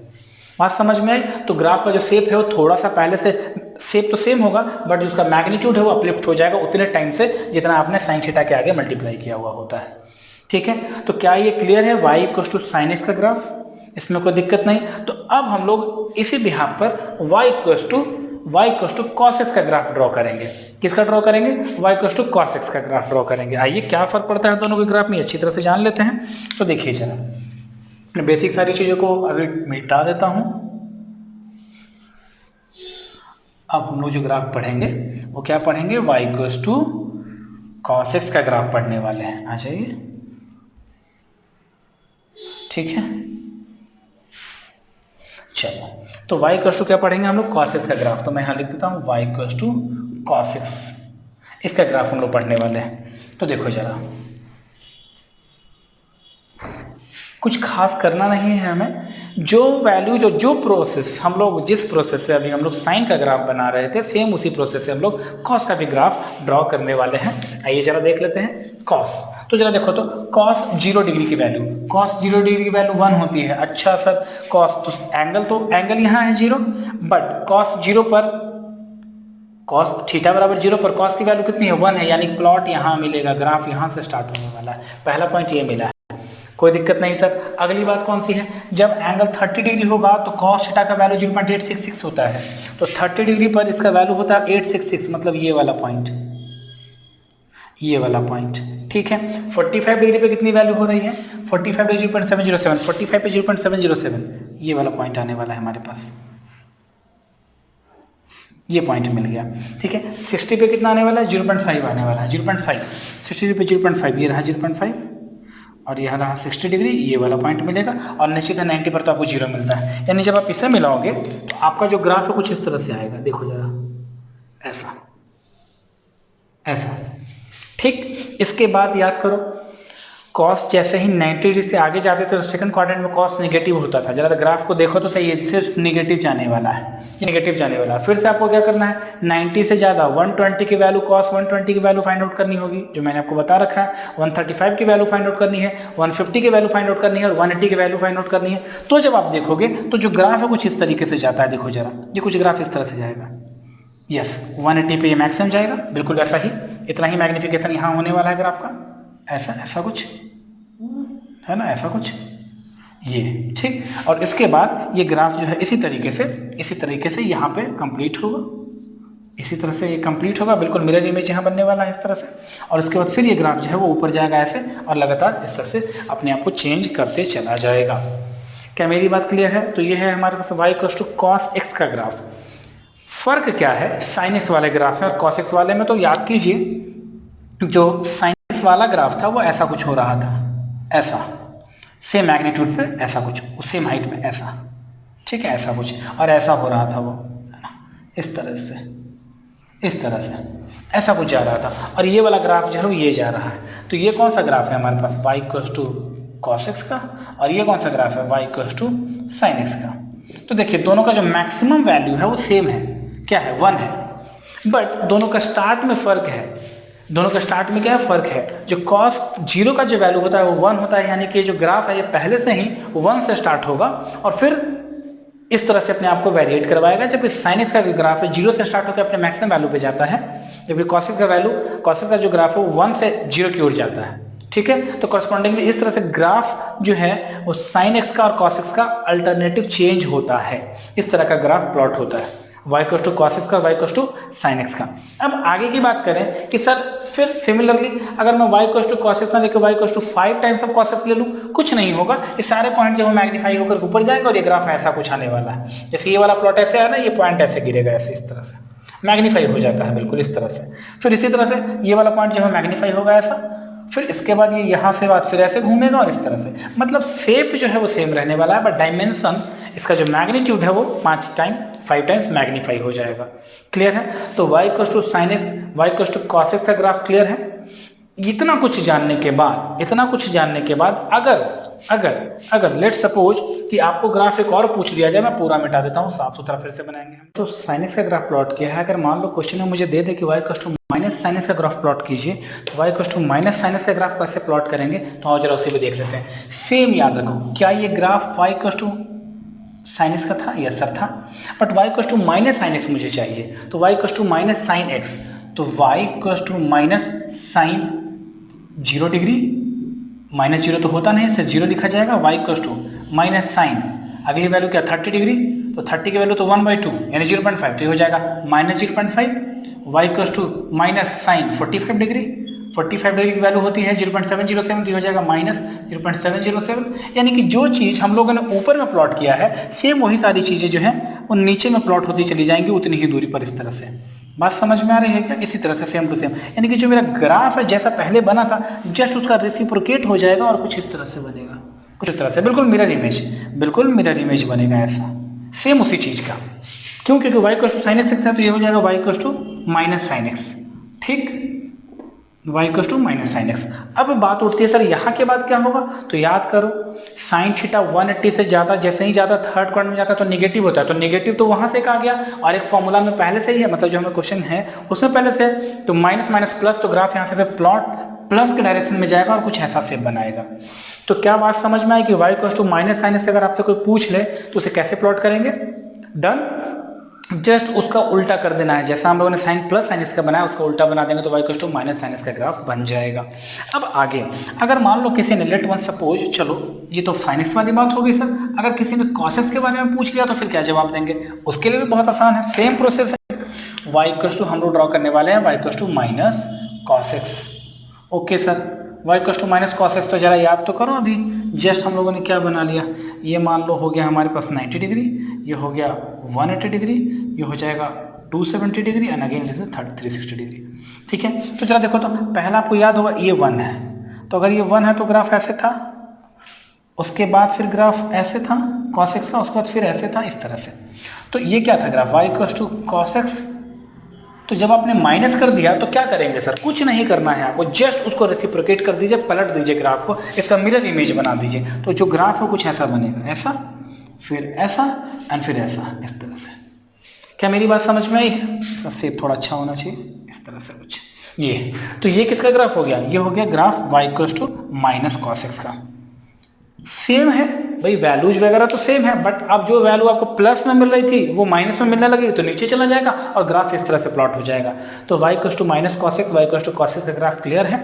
बात समझ में आई? तो ग्राफ का जो शेप है वो थोड़ा सा पहले से शेप तो सेम होगा, बट उसका मैग्नीट्यूड है वो अपलिफ्ट हो जाएगा उतने टाइम से जितना आपने साइन थीटा के आगे मल्टीप्लाई किया हुआ होता है। ठीक है, तो क्या ये क्लियर है? y = sin x का ग्राफ, इसमें कोई दिक्कत नहीं। तो अब हम लोग इसी बिहाफ पर y = y equals to cos x का ग्राफ ड्रॉ करेंगे। किसका ड्रॉ करेंगे? y equals to cos x का ग्राफ ड्रॉ करेंगे। आइए क्या फर्क पड़ता है दोनों के ग्राफ में अच्छी तरह से जान लेते हैं। तो देखिए जरा, बेसिक सारी चीजों को अभी मिटा देता हूं। अब हम लोग जो ग्राफ पढ़ेंगे वो क्या पढ़ेंगे? y equals to cos x का ग्राफ पढ़ने वाले हैं। आ जाइए, ठीक है। चलो, तो y इक्वल्स टू क्या पढ़ेंगे हम लोग? cos x का ग्राफ। तो मैं यहाँ लिख देता हूँ y equals to cos x, इसका ग्राफ हम लोग पढ़ने वाले हैं। तो देखो जरा, कुछ खास करना नहीं है हमें। जो वैल्यू जो प्रोसेस हम लोग, जिस प्रोसेस से अभी हम लोग साइन का ग्राफ बना रहे थे, सेम उसी प्रोसेस से हम लोग कॉस का भी ग्राफ ड्रॉ करने वाले हैं। आइए जरा देख लेते हैं कॉस। तो जरा देखो, तो कॉस 0 डिग्री की वैल्यू, कॉस 0 डिग्री की वैल्यू 1 होती है। अच्छा सर, कॉस तो एंगल यहाँ है 0, बट कॉस 0 पर, कॉस थीटा बराबर 0 पर कॉस की वैल्यू कितनी है? 1 है। यानी प्लॉट यहाँ मिलेगा, ग्राफ यहाँ से स्टार्ट होने वाला है। पहला पॉइंट ये मिला है, कोई दिक्कत नहीं सर। अगली बात कौन सी है? जब एंगल 30 डिग्री होगा तो कॉस थीटा का वैल्यू 0.866 होता है। तो 30 डिग्री पर इसका वैल्यू होता है 866, मतलब ये वाला पॉइंट, ये वाला पॉइंट, ठीक है। 45 डिग्री पे कितनी वैल्यू हो रही है? 45 डिग्री 0.707, 45 पे 0.707, ये वाला पॉइंट आने वाला है हमारे पास। ये पॉइंट मिल गया, ठीक है। 60 पे कितना आने वाला है? 0.5 आने वाला है, 0.5। 60 पे 0.5, ये रहा 0.5, और यह रहा 60 डिग्री, ये वाला पॉइंट मिलेगा। और निश्चित है 90 पर तो आपको 0 मिलता है। यानी जब आप इसे मिलाओगे तो आपका जो ग्राफ है कुछ इस तरह से आएगा। देखो जरा, ऐसा ऐसा, ठीक। इसके बाद याद करो, कॉस जैसे ही 90 डिग्री से आगे जाते थे तो सेकंड क्वाड्रेंट में कॉस नेगेटिव होता था। जरा ग्राफ को देखो तो सही है, सिर्फ नेगेटिव जाने वाला है, नेगेटिव जाने वाला है। फिर से आपको क्या करना है? 90 से ज्यादा 120 की वैल्यू, कॉस 120 की वैल्यू फाइंड आउट करनी होगी, जो मैंने आपको बता रखा है। 135 की वैल्यू फाइंड आउट करनी है, 150 की वैल्यू फाइंड आउट करनी है, और 180 की वैल्यू फाइंड आउट करनी है। तो जब आप देखोगे तो जो ग्राफ है कुछ इस तरीके से जाता है। देखो जरा, ये कुछ ग्राफ इस तरह से जाएगा। यस, 180 पे ये मैक्सिमम जाएगा, बिल्कुल वैसा ही, इतना ही मैग्निफिकेशन यहाँ होने वाला है ग्राफ का। ऐसा ऐसा कुछ है ना, ऐसा कुछ ये, ठीक। और इसके बाद ये ग्राफ जो है इसी तरीके से यहाँ पे कंप्लीट होगा, इसी तरह से ये कंप्लीट होगा, बिल्कुल मिरर इमेज यहाँ बनने वाला है इस तरह से। और उसके बाद फिर ये ग्राफ जो है वो ऊपर जाएगा ऐसे, और लगातार इस तरह से अपने आप को चेंज करते चला जाएगा। क्या मेरी बात क्लियर है? तो ये है हमारे पास y equals to cos x का ग्राफ। फर्क क्या है sin x वाले ग्राफ में और cos x वाले में? तो याद कीजिए, जो sin x वाला ग्राफ था वो ऐसा कुछ हो रहा था, ऐसा सेम मैग्नीट्यूड पे ऐसा कुछ, सेम हाइट में ऐसा, ठीक है, ऐसा कुछ, और ऐसा हो रहा था वो, है ना, इस तरह से, इस तरह से ऐसा कुछ जा रहा था। और ये वाला ग्राफ जो है ये जा रहा है। तो ये कौन सा ग्राफ है हमारे पास? y equals to cos x का। और ये कौन सा ग्राफ है? y equals to sin x का। तो देखिए, दोनों का जो मैक्सिमम वैल्यू है वो सेम है, क्या है? 1 है। बट दोनों का स्टार्ट में फर्क है। दोनों का स्टार्ट में क्या फर्क है? जो cos 0 का जो वैल्यू होता है वो 1 होता है, यानी कि जो ग्राफ है ये पहले से ही 1 से स्टार्ट होगा और फिर इस तरह से अपने आप को वेरिएट करवाएगा। जबकि sin x का ग्राफ है 0 से स्टार्ट होकर अपने मैक्सिमम वैल्यू पे जाता है, जबकि cos x का वैल्यू, cos x का जो ग्राफ है वो 1 से 0 की ओर जाता है, ठीक है। तो कॉरस्पॉन्डिंगली इस तरह से ग्राफ जो है वो sin x का और cos x का अल्टरनेटिव चेंज होता है। इस तरह का ग्राफ प्लॉट होता है, y equals to cos x का, y equals to sin x का। अब आगे की बात करें कि सर फिर सिमिलरली अगर मैं y equals to cos x ना लेकर y equals to 5 times of cos x ले लूं, कुछ नहीं होगा। ये सारे पॉइंट जो मैग्नीफाई होकर ऊपर जाएंगे और ये ग्राफ ऐसा कुछ आने वाला है। जैसे ये वाला प्लॉट ऐसे है ना, ये पॉइंट ऐसे गिरेगा, ऐसे इस तरह से मैग्नीफाई हो जाता है, बिल्कुल इस तरह से। फिर इसी तरह से ये वाला पॉइंट जो है मैग्नीफाई होगा ऐसा, फिर इसके बाद ये यहाँ से बाद फिर ऐसे घूमेगा और इस तरह से, मतलब शेप जो है वो सेम रहने वाला है, बट डायमेंशन, इसका जो मैग्नीट्यूड है वो 5 टाइम्स मैग्नीफाई हो जाएगा। क्लियर है? तो y equals to sin x, y equals to cos x का ग्राफ क्लियर है। इतना कुछ जानने के बाद अगर लेट सपोज कि आपको ग्राफ एक और पूछ दिया जाए, मैं पूरा मिटा देता हूँ, साफ सुथरा फिर से बनाएंगे हम। तो sin x का ग्राफ प्लॉट किया है। अगर मान लो क्वेश्चन में मुझे दे दे कि y equals to minus sin x का ग्राफ प्लॉट कीजिए, तो y equals to minus sin x का ग्राफ कैसे प्लॉट करेंगे, तो आओ जरा उसे भी देख लेते हैं। सेम याद रखो, क्या ये graph y equals to sin x का था? यस सर था। But y equals to minus sin x मुझे चाहिए, तो y equals to minus sin x, तो y equals to minus sin 0 degree, -0 तो होता नहीं, सिर्फ 0 लिखा जाएगा, y equals to minus sin अगली वैल्यू क्या 30 डिग्री, तो 30 की वैल्यू तो 1/2 यानी 0.5, तो ये हो जाएगा -0.5 y equals to minus sine 45 degree, 45 degree की वैल्यू होती है 0.707, तो ये हो जाएगा -0.707, यानी कि जो चीज़ हम लोगों ने ऊपर में प्लॉट किया है सेम वही सारी चीज़ें जो है वो नीचे में प्लॉट होती चली जाएंगी उतनी ही दूरी पर। इस तरह से बात समझ में आ रही है क्या? इसी तरह से सेम टू सेम, यानी कि जो मेरा ग्राफ है जैसा पहले बना था जस्ट उसका रेसिप्रोकेट हो जाएगा और कुछ इस तरह से बनेगा, कुछ इस तरह से बिल्कुल मिरर इमेज बनेगा ऐसा सेम उसी चीज का। क्यों? क्योंकि y equals to sin x है, तो ये हो जाएगा y equals to minus sine x. ठीक, y equals to minus sine x. अब बात उठती है सर यहाँ के बाद क्या होगा, तो याद करो साइन थीटा 180 से ज्यादा जैसे ही ज्यादा थर्ड क्वाड्रेंट में जाता है तो नेगेटिव होता है, तो नेगेटिव तो वहां से कहा गया और एक फॉर्मूला में पहले से ही है, मतलब जो हमें क्वेश्चन है उसमें पहले से है, तो माइनस माइनस प्लस, तो ग्राफ यहाँ से प्लॉट प्लस के डायरेक्शन में जाएगा और कुछ ऐसा शेप बनाएगा। तो क्या बात समझ में आई कि y equals to minus sine x अगर आपसे कोई पूछ ले तो उसे कैसे प्लॉट करेंगे? डन, जस्ट उसका उल्टा कर देना है, जैसा हम लोगों ने साइन प्लस साइन इसका बनाया उसका उल्टा बना देंगे तो y equals to minus sine इसका ग्राफ बन जाएगा। अब आगे अगर मान लो किसी ने लेट वन सपोज, चलो ये तो साइन एक्स वाली बात होगी सर, अगर किसी ने कॉस एक्स के बारे में पूछ लिया तो फिर क्या जवाब देंगे? उसके लिए भी बहुत आसान है, सेम प्रोसेस है। y इक्वल्स टू हम लोग ड्रॉ करने वाले हैं y equals to minus cos x. Okay sir, y equals to minus cos x, तो जरा याद तो करो अभी जस्ट हम लोगों ने क्या बना लिया, ये मान लो हो गया हमारे पास 90 डिग्री, ये हो गया 180 डिग्री, ये हो जाएगा 270 degree and again this is 360 degree. ठीक है, तो जरा देखो, तो पहला आपको याद होगा ये 1 है, तो अगर ये 1 है तो ग्राफ ऐसे था, उसके बाद फिर ग्राफ ऐसे था cos x का, उसके बाद फिर ऐसे था इस तरह से। तो ये क्या था graph y equals to cos x। तो जब आपने माइनस कर दिया तो क्या करेंगे सर? कुछ नहीं करना है आपको, जस्ट उसको रेसिप्रोकेट कर दीजिए, पलट दीजिए ग्राफ को, इसका मिरर इमेज बना दीजिए, तो जो ग्राफ है कुछ ऐसा बनेगा, ऐसा फिर ऐसा एंड फिर ऐसा, इस तरह से। क्या मेरी बात समझ में आई? इसका शेप थोड़ा अच्छा होना चाहिए, इस तरह से कुछ ये। तो ये किसका ग्राफ हो गया? ये हो गया graph y equals to minus cos x का। सेम है भाई, वैल्यूज वगैरह तो सेम है, बट अब जो वैल्यू आपको प्लस में मिल रही थी वो माइनस में मिलने लगेगी तो नीचे चला जाएगा और ग्राफ इस तरह से प्लॉट हो जाएगा। तो y equals to minus cos x, y equals to cos x का ग्राफ क्लियर है,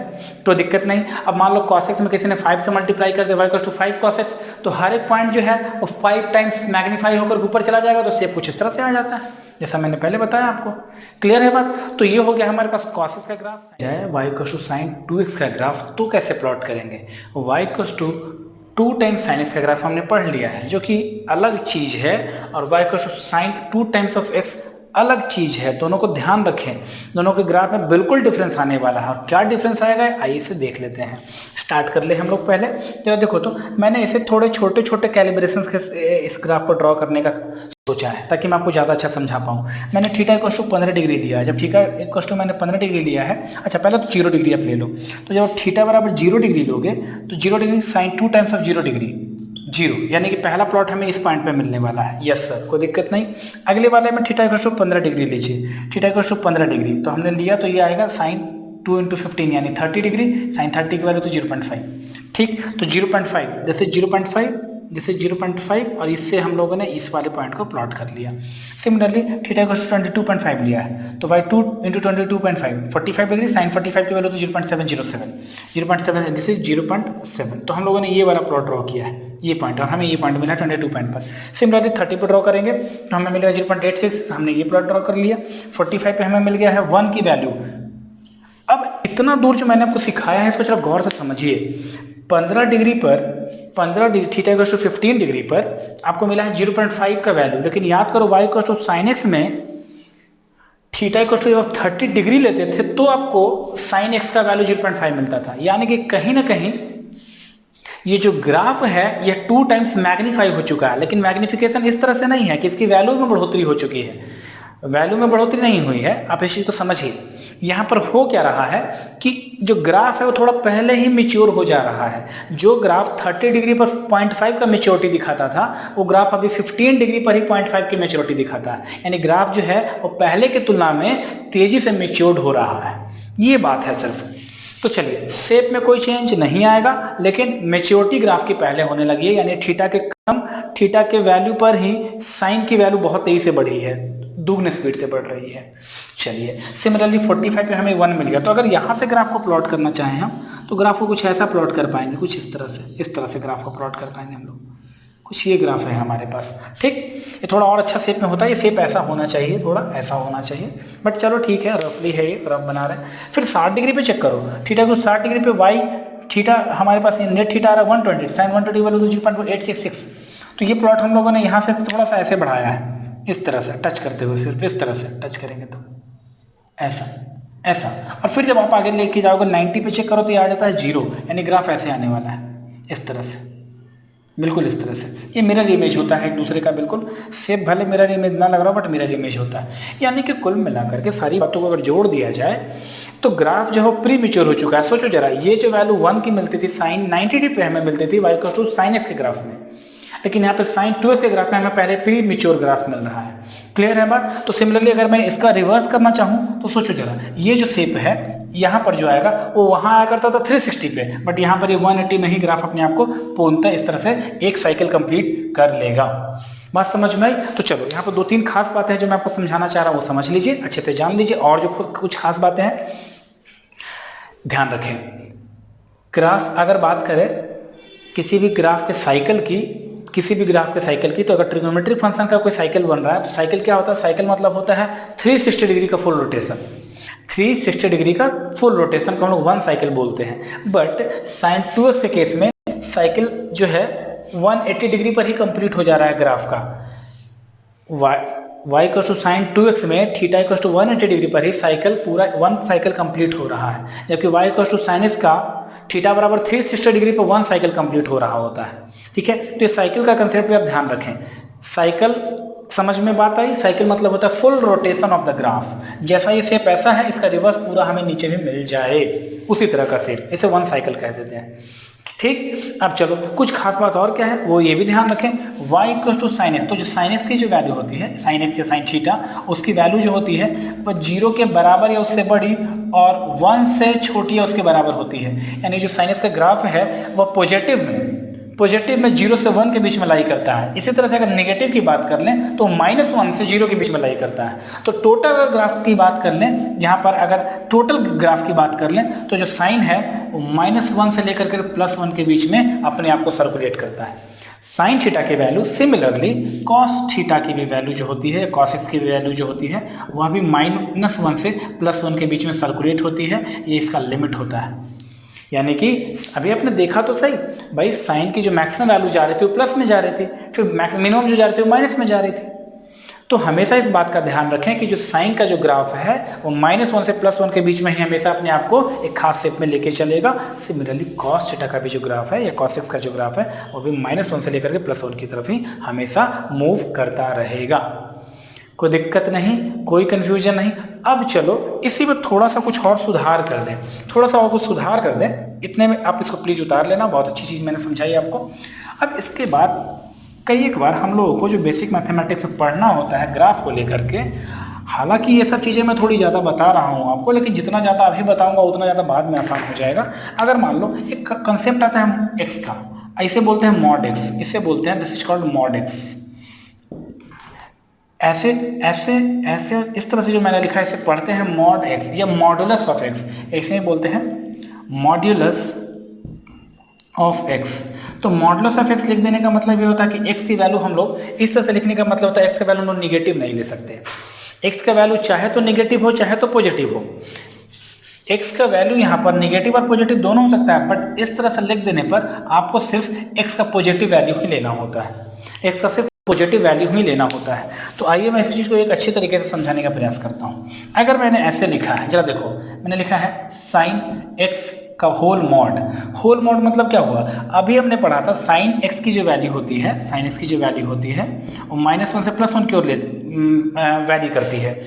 तो दिक्कत नहीं। अब मान लो कॉस एक्स में किसी ने 5 से मल्टीप्लाई कर दिया, y equals to 5 cos x, तो हर एक पॉइंट जो है वो 5 टाइम्स मैग्नीफाई होकर ऊपर चला जाएगा, तो शेप कुछ इस तरह से आ जाता है जैसा मैंने पहले बताया आपको। क्लियर है बात? तो ये हो गया हमारे पास कॉस एक्स का ग्राफ है, y equals to sine 2x का ग्राफ, तो कैसे प्लॉट करेंगे? y equals to 2 times sine x का ग्राफ हमने पढ़ लिया है जो कि अलग चीज है, और y equals to sine 2 times of x अलग चीज है। दोनों को ध्यान रखें, दोनों के ग्राफ में बिल्कुल डिफरेंस आने वाला है, और क्या डिफरेंस आएगा आइए इसे देख लेते हैं। स्टार्ट कर ले हम लोग पहले। तो देखो, तो मैंने इसे थोड़े छोटे छोटे कैलिब्रेशंस के इस ग्राफ को ड्रॉ करने का सोचा है ताकि मैं आपको ज़्यादा अच्छा समझा पाऊँ। मैंने थीटा इक्वल्स टू 15 डिग्री लिया है, जब थीटा इक्वल्स टू मैंने 15 डिग्री लिया है, अच्छा पहले तो 0 डिग्री आप ले लो, तो जब थीटा बराबर 0 डिग्री लोगे तो 0 degree sine 2 times of 0 degree 0, यानी कि पहला प्लॉट हमें इस पॉइंट पे मिलने वाला है। यस सर, कोई दिक्कत नहीं। अगले वाले में थीटा इक्वल्स टू 15 डिग्री लीजिए, थीटा इक्वल्स टू 15 डिग्री तो हमने लिया, तो ये आएगा साइन 2 × 15 यानी 30 डिग्री, साइन 30 की वैल्यू तो 0.5। ठीक, तो 0.5 जैसे 0.5 और इससे हम लोगों ने इस वाले पॉइंट को प्लॉट कर लिया। सिमिलरली थीटा इक्वल्स टू 22.5 लिया है, तो 2 × 22.5 45 डिग्री, साइन 45 की वैल्यू तो 0.707 दिस इज 0.7। तो हम लोगों ने ये वाला प्लॉट ड्रॉ किया है, ये पॉइंट, और हमें ये पॉइंट मिला 22 पॉइंट पर। सिमिलरली 30 पर ड्रॉ करेंगे तो हमें मिलेगा 0.86, हमने ये प्लॉट ड्रॉ कर लिया। 45 पे हमें मिल गया है 1 की वैल्यू। अब इतना दूर जो मैंने आपको सिखाया है इसको जरा गौर से समझिए। 15 degree theta equals to 15 degree पर आपको मिला है 0.5 का वैल्यू, लेकिन याद करो y equals to sine x में थीटा इक्वल्स टू जब 30 डिग्री लेते थे तो आपको साइन एक्स का वैल्यू 0.5 मिलता था, यानी कि कहीं ना कहीं ये जो ग्राफ है ये 2 टाइम्स मैग्नीफाई हो चुका है, लेकिन मैग्निफिकेशन इस तरह से नहीं है कि इसकी वैल्यू में बढ़ोतरी हो चुकी है, वैल्यू में बढ़ोतरी नहीं हुई है। आप इस चीज को समझिए, यहाँ पर हो क्या रहा है कि जो ग्राफ है वो थोड़ा पहले ही मैच्योर हो जा रहा है। जो ग्राफ 30 डिग्री पर 0.5 का मैच्योरिटी दिखाता था वो ग्राफ अभी 15 डिग्री पर ही 0.5 की मैच्योरिटी दिखाता है, यानी ग्राफ जो है वो पहले की तुलना में तेजी से मैच्योर्ड हो रहा है, ये बात है सिर्फ। तो चलिए, शेप में कोई चेंज नहीं आएगा, लेकिन मैच्योरिटी ग्राफ की पहले होने लगी है, यानी थीटा के वैल्यू पर ही साइन की वैल्यू बहुत तेजी से बढ़ी है, दुगने स्पीड से बढ़ रही है। चलिए, सिमिलरली 45 पे हमें 1 मिल गया, तो अगर यहाँ से ग्राफ को प्लॉट करना चाहें हम तो ग्राफ को कुछ ऐसा प्लॉट कर पाएंगे, कुछ इस तरह से ग्राफ को प्लॉट कर पाएंगे हम लोग, कुछ ये ग्राफ है हमारे पास, ठीक। ये थोड़ा और अच्छा शेप में होता है, ये शेप ऐसा होना चाहिए, थोड़ा ऐसा होना चाहिए, बट चलो ठीक है, रफली है, ये रफ बना रहे हैं। फिर 60 डिग्री पे चेक करो, थीटा को 60 डिग्री पे वाई थीटा हमारे पास नेट थीटा आ रहा है 120, साइन 120 वालों 0.866। तो ये प्लॉट हम लोगों ने यहाँ से थोड़ा सा ऐसे बढ़ाया है, इस तरह से टच करते हुए, सिर्फ इस तरह से टच करेंगे तो ऐसा ऐसा। और फिर जब आप आगे लेके जाओगे 90 पे चेक करो तो ये आ जाता है 0, यानी ग्राफ ऐसे आने वाला है, इस तरह से, बिल्कुल इस तरह से। ये मिरर इमेज होता है एक दूसरे का, बिल्कुल शेप भले मिरर इमेज ना लग रहा हो, बट मिरर इमेज होता है। यानी कि कुल मिलाकर के सारी बातों को अगर जोड़ दिया जाए तो ग्राफ जो है प्री मेच्योर हो चुका है। सोचो जरा, ये जो वैल्यू 1 की मिलती थी साइन 90 डिग्री पे हमें मिलती थी y equal to sine x के ग्राफ में, लेकिन यहाँ पे साइन 2x के ग्राफ में हमें पहले प्री मेच्योर ग्राफ मिल रहा है। क्लियर है बात? तो सिमिलरली अगर मैं इसका रिवर्स करना चाहूँ तो सोचो जरा, ये जो शेप है यहाँ पर जो आएगा वो वहाँ आया करता था 360 पे, बट यहाँ पर ये 180 में ही ग्राफ अपने आप को पूर्णतः इस तरह से एक साइकिल कंप्लीट कर लेगा। बात समझ में आई? तो चलो यहाँ पर 2-3 खास बातें हैं जो मैं आपको समझाना चाह रहा हूँ, वो समझ लीजिए, अच्छे से जान लीजिए। और जो कुछ खास बातें हैं ध्यान रखें। ग्राफ अगर बात करें किसी भी ग्राफ के साइकिल की, तो अगर ट्रिग्नोमेट्रिक फंक्शन का कोई साइकिल बन रहा है तो साइकिल क्या होता है? साइकिल मतलब होता है 360 डिग्री का फुल रोटेशन। 360 डिग्री का फुल रोटेशन को हम लोग 1 साइकिल बोलते हैं। बट साइन 2x के केस में साइकिल जो है 180 डिग्री पर ही कंप्लीट हो जा रहा है ग्राफ का। y equal to sine 2x में थीटा इक्वल टू 180 डिग्री पर ही साइकिल पूरा 1 साइकिल कंप्लीट हो रहा है, जबकि y equal to sine x का थीटा बराबर 360 डिग्री पर 1 साइकिल कंप्लीट हो रहा होता है। ठीक है, तो ये साइकिल का कंसेप्ट भी आप ध्यान रखें। साइकिल समझ में बात आई? साइकिल मतलब होता है full rotation of the graph. जैसा ये शेप ऐसा है, इसका रिवर्स पूरा हमें नीचे में मिल जाए, उसी तरह का शेप, इसे 1 साइकिल कह देते हैं। ठीक, अब चलो कुछ खास बात और क्या है वो ये भी ध्यान रखें। y equal to sine x, तो जो साइन एक्स की जो वैल्यू होती है, साइन एक्स या साइन थीटा, उसकी वैल्यू जो होती है वह 0 के बराबर या उससे बड़ी और 1 से छोटी या उसके बराबर होती है। यानी जो साइन एक्स का ग्राफ है वह पॉजिटिव में 0 से 1 के बीच में लाई करता है। इसी तरह से अगर नेगेटिव की बात कर लें तो -1 से 0 के बीच में लाई करता है। तो टोटल अगर ग्राफ की बात कर लें, यहाँ पर अगर टोटल ग्राफ की बात कर लें तो जो साइन है वो -1 से लेकर के +1 के बीच में अपने आप को सर्कुलेट करता है। साइन थीटा की वैल्यू सिमिलरली कॉस थीटा की भी वैल्यू जो होती है, कॉस एक्स की भी वैल्यू जो होती है वह भी -1 से +1 के बीच में सर्कुलेट होती है। ये इसका लिमिट होता है। यानी कि अभी आपने देखा तो सही भाई, साइन की जो मैक्सिमम वैल्यू जा रही थी वो प्लस में जा रही थी, फिर मिनिमम जो जा रही थी वो माइनस में जा रही थी। तो हमेशा इस बात का ध्यान रखें कि जो साइन का जो ग्राफ है वो -1 से +1 के बीच में ही हमेशा अपने आप को एक खास शेप में लेके चलेगा। सिमिलरली कॉस थीटा का भी जो ग्राफ है या कॉस एक्स का जो ग्राफ है वो भी -1 से लेकर के +1 की तरफ ही हमेशा मूव करता रहेगा। कोई दिक्कत नहीं, कोई कंफ्यूजन नहीं। अब चलो इसी में थोड़ा सा कुछ और सुधार कर दें, इतने में आप इसको प्लीज उतार लेना। बहुत अच्छी चीज मैंने समझाई आपको। अब इसके बाद कई एक बार हम लोगों को जो बेसिक मैथमेटिक्स में पढ़ना होता है ग्राफ को लेकर के, हालांकि ये सब चीजें मैं थोड़ी ज्यादा बता रहा हूँ आपको, लेकिन जितना ज्यादा अभी बताऊंगा उतना ज्यादा बाद में आसान हो जाएगा। अगर मान लो एक कंसेप्ट आता है एक्स का, इसे बोलते हैं मॉड एक्स, इसे बोलते हैं this is called mod x. ऐसे ऐसे ऐसे इस तरह से जो मैंने लिखा है इसे पढ़ते हैं मॉड एक्स या मॉडुलस ऑफ एक्स, ऐसे ही बोलते हैं मॉड्यूलस ऑफ एक्स। तो मॉडुलस ऑफ एक्स लिख देने का मतलब ये होता है कि एक्स की वैल्यू हम लोग इस तरह से लिखने का मतलब होता है एक्स का वैल्यू हम लोग निगेटिव नहीं ले सकते। एक्स का वैल्यू चाहे तो निगेटिव हो चाहे तो पॉजिटिव हो। एक्स का वैल्यू यहाँ पर निगेटिव और पॉजिटिव दोनों हो सकता है, बट इस तरह से लिख देने पर आपको सिर्फ एक्स का पॉजिटिव वैल्यू ही लेना होता है, एक्स का सिर्फ पॉजिटिव वैल्यू ही लेना होता है। तो आइए मैं इस चीज को एक अच्छे तरीके से समझाने का प्रयास करता हूँ। अगर मैंने ऐसे लिखा है, जरा देखो, मैंने लिखा है साइन एक्स का होल मॉड। होल मॉड मतलब क्या हुआ? अभी हमने पढ़ा था साइन एक्स की जो वैल्यू होती है, साइन एक्स की जो वैल्यू होती है वो -1 से +1 की ओर वैरी करती है।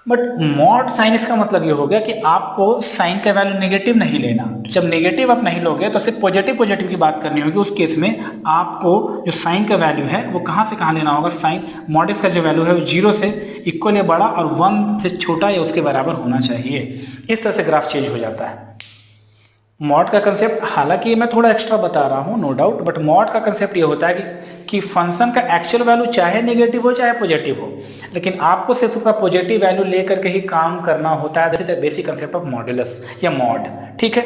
बट मॉड साइन एक्स का मतलब ये हो गया कि आपको साइन का वैल्यू नेगेटिव नहीं लेना। जब नेगेटिव आप नहीं लोगे तो सिर्फ पॉजिटिव की बात करनी होगी। उस केस में आपको जो साइन का वैल्यू है वो कहाँ से कहाँ लेना होगा? साइन मॉड एक्स का जो वैल्यू है वो 0 से इक्वल या बड़ा और 1 से छोटा या उसके बराबर होना चाहिए। इस तरह से ग्राफ चेंज हो जाता है। मॉड का कंसेप्ट, हालांकि मैं थोड़ा एक्स्ट्रा बता रहा हूँ नो डाउट, बट मॉड का कंसेप्ट ये होता है कि फंक्शन का एक्चुअल वैल्यू चाहे नेगेटिव हो चाहे पॉजिटिव हो, लेकिन आपको सिर्फ उसका पॉजिटिव वैल्यू लेकर के ही काम करना होता है। That is the basic concept of modulus या मॉड। ठीक है,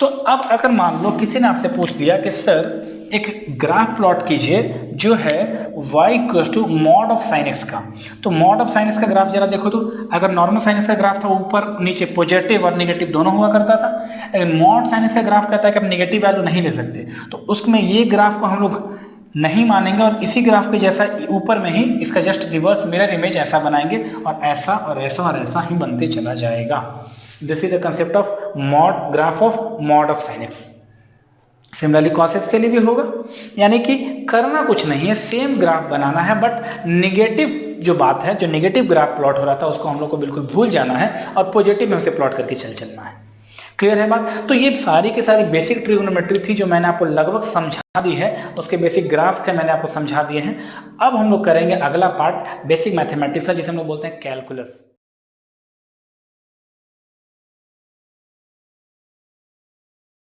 तो अब अगर मान लो किसी ने आपसे पूछ दिया कि सर एक ग्राफ प्लॉट कीजिए जो है y equal to mod of sine x का। तो मॉड ऑफ साइन x का ग्राफ जरा देखो, तो अगर नॉर्मल साइन x का ग्राफ था ऊपर नीचे पॉजिटिव और नेगेटिव दोनों हुआ करता था, लेकिन मॉड साइन x का ग्राफ कहता है कि आप नेगेटिव वैल्यू नहीं ले सकते, तो उसमें ये ग्राफ को हम लोग नहीं मानेंगे और इसी ग्राफ के जैसा ऊपर में ही इसका जस्ट रिवर्स मिरर इमेज ऐसा बनाएंगे और ऐसा और ऐसा और ऐसा ही बनते चला जाएगा। This is the concept of mod graph of mod of sine x. Similarly cos x के लिए भी होगा, यानी कि करना कुछ नहीं है, सेम ग्राफ बनाना है, बट नेगेटिव जो बात है, जो नेगेटिव ग्राफ प्लॉट हो रहा था उसको हम लोग को बिल्कुल भूल जाना है और पॉजिटिव में उसे प्लॉट करके चलना है। क्लियर है बात? तो ये सारी की सारी बेसिक ट्रिग्नोमेट्री थी जो मैंने आपको लगभग समझा दी है, उसके बेसिक ग्राफ थे मैंने आपको समझा दिए हैं। अब हम लोग करेंगे अगला पार्ट बेसिक मैथमेटिक्स का, जिसे हम लोग बोलते हैं कैलकुलस।